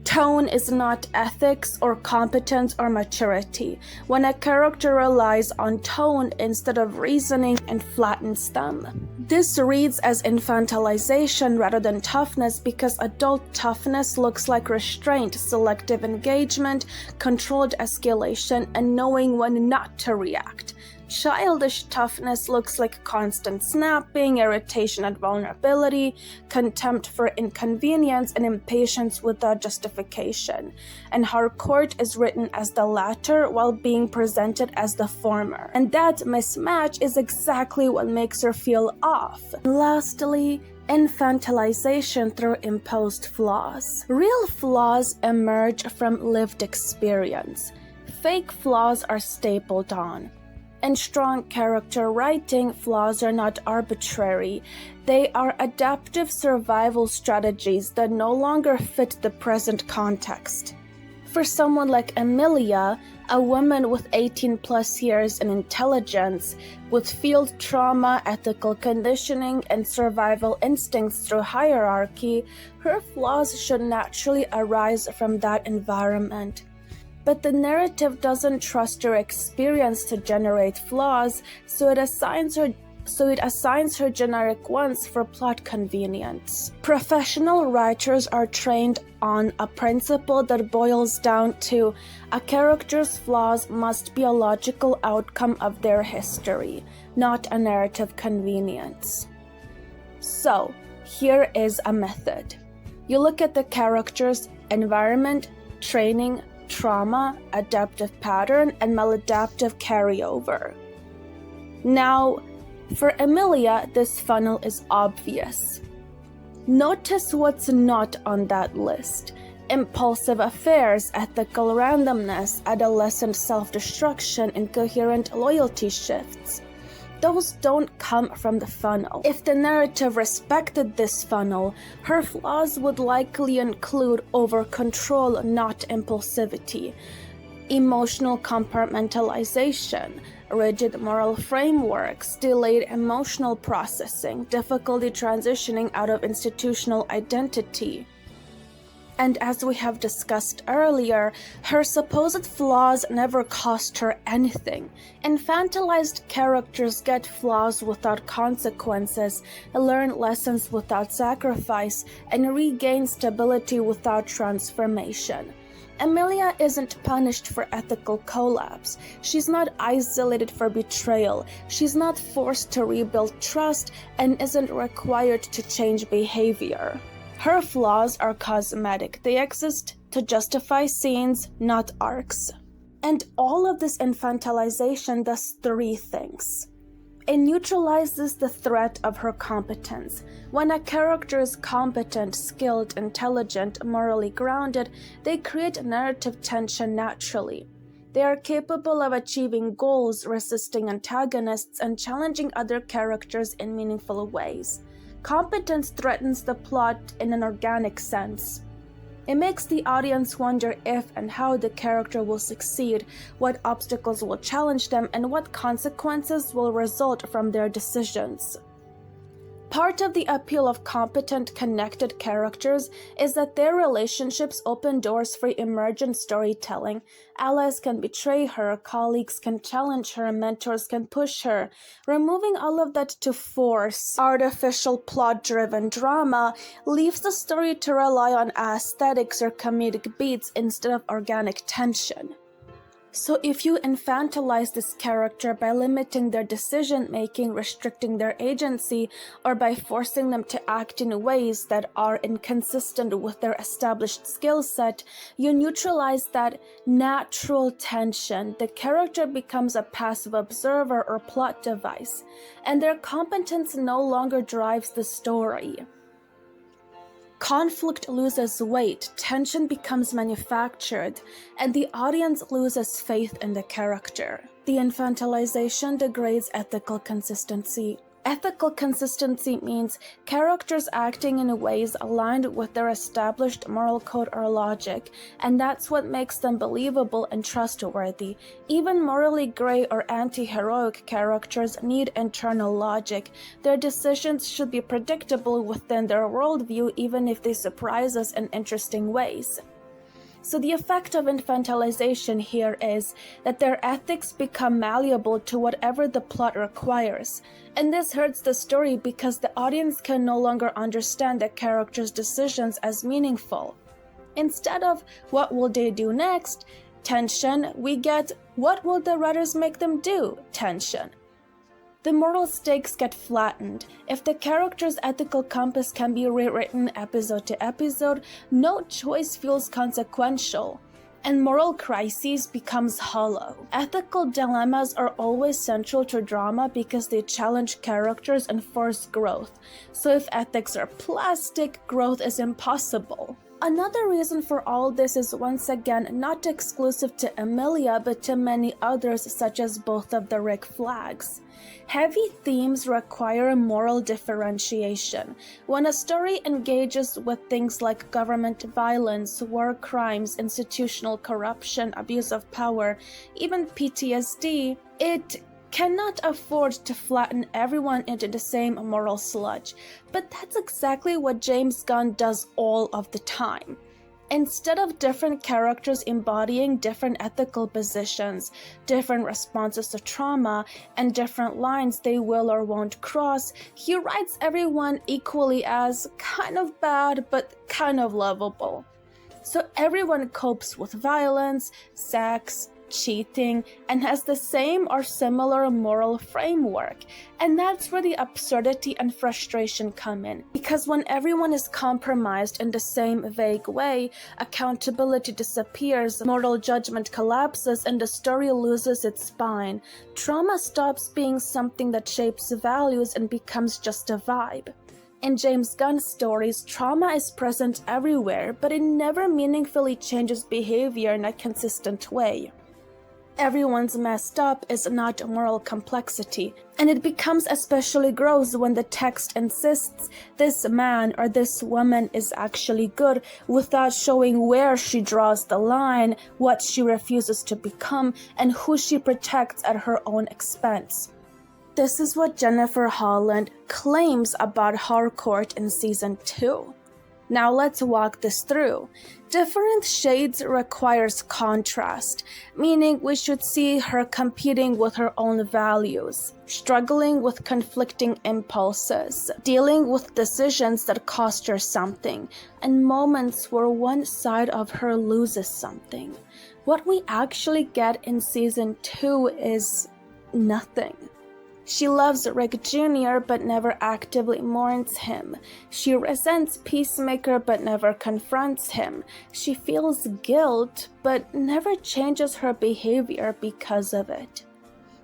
A: Tone is not ethics or competence or maturity. When a character relies on tone instead of reasoning and flattens them. This reads as infantilization rather than toughness because adult toughness looks like restraint, selective engagement, controlled escalation, and knowing when not to react. Childish toughness looks like constant snapping, irritation at vulnerability, contempt for inconvenience, and impatience without justification. And Harcourt is written as the latter while being presented as the former. And that mismatch is exactly what makes her feel off. Lastly, infantilization through imposed flaws. Real flaws emerge from lived experience. Fake flaws are stapled on. In strong character writing, flaws are not arbitrary. They are adaptive survival strategies that no longer fit the present context. For someone like Emilia, a woman with 18+ years in intelligence, with field trauma, ethical conditioning, and survival instincts through hierarchy, her flaws should naturally arise from that environment. But the narrative doesn't trust her experience to generate flaws, so it assigns her generic ones for plot convenience. Professional writers are trained on a principle that boils down to a character's flaws must be a logical outcome of their history, not a narrative convenience. So, here is a method. You look at the character's environment, training, trauma, adaptive pattern, and maladaptive carryover. Now, for Emilia, this funnel is obvious. Notice what's not on that list. Impulsive affairs, ethical randomness, adolescent self-destruction, incoherent loyalty shifts. Those don't come from the funnel. If the narrative respected this funnel, her flaws would likely include over-control, not impulsivity, emotional compartmentalization, rigid moral frameworks, delayed emotional processing, difficulty transitioning out of institutional identity. And as we have discussed earlier, her supposed flaws never cost her anything. Infantilized characters get flaws without consequences, learn lessons without sacrifice, and regain stability without transformation. Emilia isn't punished for ethical collapse. She's not isolated for betrayal. She's not forced to rebuild trust and isn't required to change behavior. Her flaws are cosmetic. They exist to justify scenes, not arcs. And all of this infantilization does three things. It neutralizes the threat of her competence. When a character is competent, skilled, intelligent, morally grounded, they create narrative tension naturally. They are capable of achieving goals, resisting antagonists, and challenging other characters in meaningful ways. Competence threatens the plot in an organic sense. It makes the audience wonder if and how the character will succeed, what obstacles will challenge them, and what consequences will result from their decisions. Part of the appeal of competent, connected characters is that their relationships open doors for emergent storytelling. Allies can betray her, colleagues can challenge her, mentors can push her. Removing all of that to force artificial plot-driven drama leaves the story to rely on aesthetics or comedic beats instead of organic tension. So if you infantilize this character by limiting their decision-making, restricting their agency, or by forcing them to act in ways that are inconsistent with their established skill set, you neutralize that natural tension. The character becomes a passive observer or plot device, and their competence no longer drives the story. Conflict loses weight, tension becomes manufactured, and the audience loses faith in the character. The infantilization degrades ethical consistency. Ethical consistency means characters acting in ways aligned with their established moral code or logic, and that's what makes them believable and trustworthy. Even morally gray or anti-heroic characters need internal logic. Their decisions should be predictable within their worldview, even if they surprise us in interesting ways. So the effect of infantilization here is that their ethics become malleable to whatever the plot requires. And this hurts the story because the audience can no longer understand the characters' decisions as meaningful. Instead of what will they do next, tension, we get what will the writers make them do, tension. The moral stakes get flattened. If the character's ethical compass can be rewritten episode to episode, no choice feels consequential, and moral crises becomes hollow. Ethical dilemmas are always central to drama because they challenge characters and force growth. So if ethics are plastic, growth is impossible. Another reason for all this is once again not exclusive to Emilia but to many others, such as both of the Rick Flags. Heavy themes require moral differentiation. When a story engages with things like government violence, war crimes, institutional corruption, abuse of power, even PTSD, it cannot afford to flatten everyone into the same moral sludge. But that's exactly what James Gunn does all of the time. Instead of different characters embodying different ethical positions, different responses to trauma, and different lines they will or won't cross, he writes everyone equally as kind of bad but kind of lovable. So everyone copes with violence, sex, cheating, and has the same or similar moral framework. And that's where the absurdity and frustration come in. Because when everyone is compromised in the same vague way, accountability disappears, moral judgment collapses, and the story loses its spine. Trauma stops being something that shapes values and becomes just a vibe. In James Gunn's stories, trauma is present everywhere, but it never meaningfully changes behavior in a consistent way. Everyone's messed up is not moral complexity, and it becomes especially gross when the text insists this man or this woman is actually good without showing where she draws the line, what she refuses to become, and who she protects at her own expense. This is what Jennifer Holland claims about Harcourt in Season 2. Now let's walk this through. Different shades requires contrast, meaning we should see her competing with her own values, struggling with conflicting impulses, dealing with decisions that cost her something, and moments where one side of her loses something. What we actually get in Season 2 is nothing. She loves Rick Jr. but never actively mourns him. She resents Peacemaker but never confronts him. She feels guilt but never changes her behavior because of it.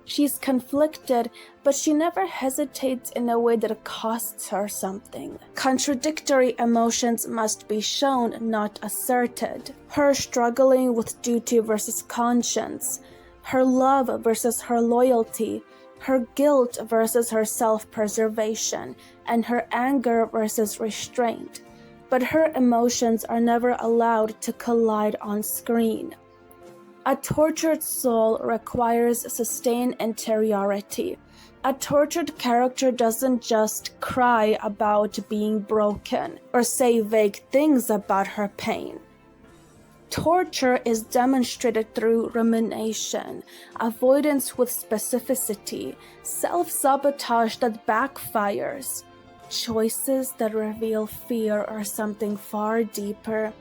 A: She's conflicted, but she never hesitates in a way that costs her something. Contradictory emotions must be shown, not asserted. Her struggling with duty versus conscience, her love versus her loyalty, her guilt versus her self-preservation, and her anger versus restraint. But her emotions are never allowed to collide on screen. A tortured soul requires sustained interiority. A tortured character doesn't just cry about being broken or say vague things about her pain. Torture is demonstrated through rumination, avoidance with specificity, self-sabotage that backfires, choices that reveal fear or something far deeper.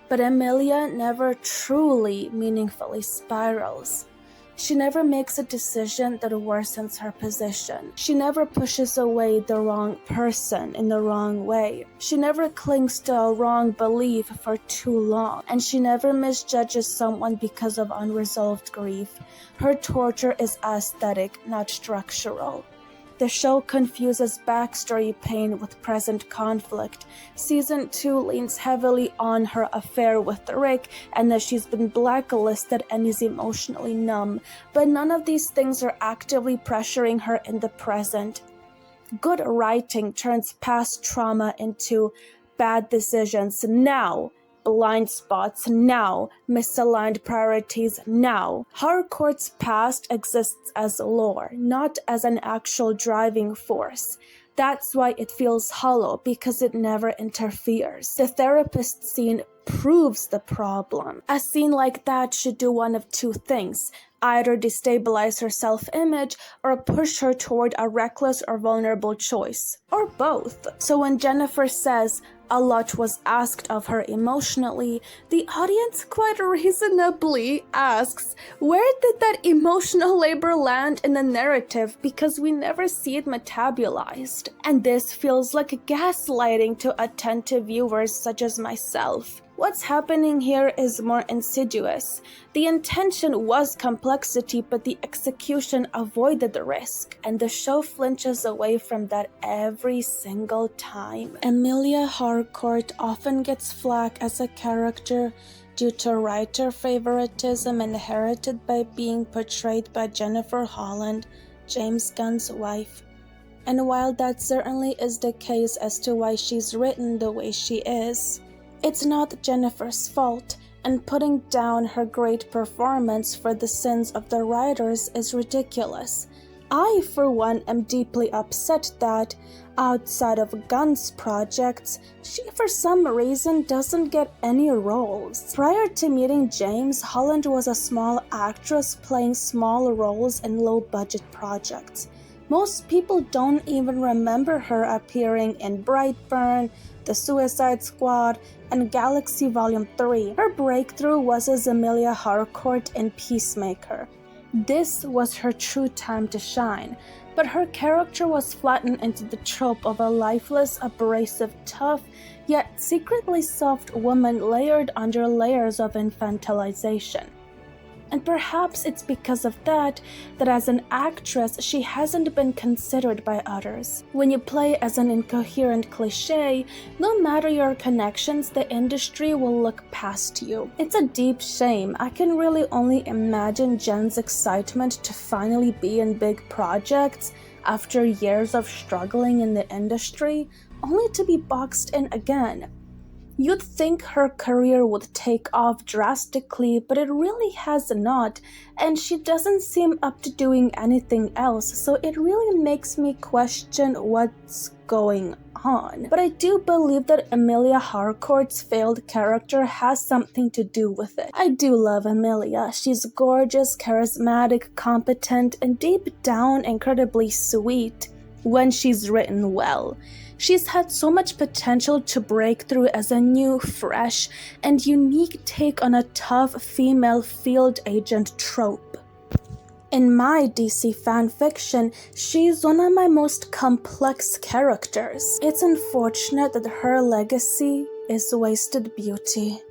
A: But Emilia never truly meaningfully spirals. She never makes a decision that worsens her position. She never pushes away the wrong person in the wrong way. She never clings to a wrong belief for too long. And she never misjudges someone because of unresolved grief. Her torture is aesthetic, not structural. The show confuses backstory pain with present conflict. Season 2 leans heavily on her affair with Rick and that she's been blacklisted and is emotionally numb, but none of these things are actively pressuring her in the present. Good writing turns past trauma into bad decisions now, blind spots now, misaligned priorities now. Harcourt's past exists as lore, not as an actual driving force. That's why it feels hollow, because it never interferes. The therapist scene proves the problem. A scene like that should do one of two things: either destabilize her self-image or push her toward a reckless or vulnerable choice, or both. So when Jennifer says a lot was asked of her emotionally, the audience quite reasonably asks, where did that emotional labor land in the narrative, because we never see it metabolized. And this feels like gaslighting to attentive viewers such as myself. What's happening here is more insidious. The intention was complexity, but the execution avoided the risk, and the show flinches away from that every single time. Emilia Harcourt often gets flack as a character due to writer favoritism inherited by being portrayed by Jennifer Holland, James Gunn's wife. And while that certainly is the case as to why she's written the way she is, it's not Jennifer's fault, and putting down her great performance for the sins of the writers is ridiculous. I, for one, am deeply upset that, outside of Gunn's projects, she for some reason doesn't get any roles. Prior to meeting James, Holland was a small actress playing small roles in low-budget projects. Most people don't even remember her appearing in Brightburn, The Suicide Squad, and Galaxy Volume 3. Her breakthrough was as Emilia Harcourt in Peacemaker. This was her true time to shine, but her character was flattened into the trope of a lifeless, abrasive, tough, yet secretly soft woman layered under layers of infantilization. And perhaps it's because of that as an actress she hasn't been considered by others. When you play as an incoherent cliché, no matter your connections, the industry will look past you. It's a deep shame. I can really only imagine Jen's excitement to finally be in big projects after years of struggling in the industry, only to be boxed in again. You'd think her career would take off drastically, but it really has not, and she doesn't seem up to doing anything else, so it really makes me question what's going on. But I do believe that Emilia Harcourt's failed character has something to do with it. I do love Emilia. She's gorgeous, charismatic, competent, and deep down incredibly sweet when she's written well. She's had so much potential to break through as a new, fresh, and unique take on a tough female field agent trope. In my DC fanfiction, she's one of my most complex characters. It's unfortunate that her legacy is wasted beauty.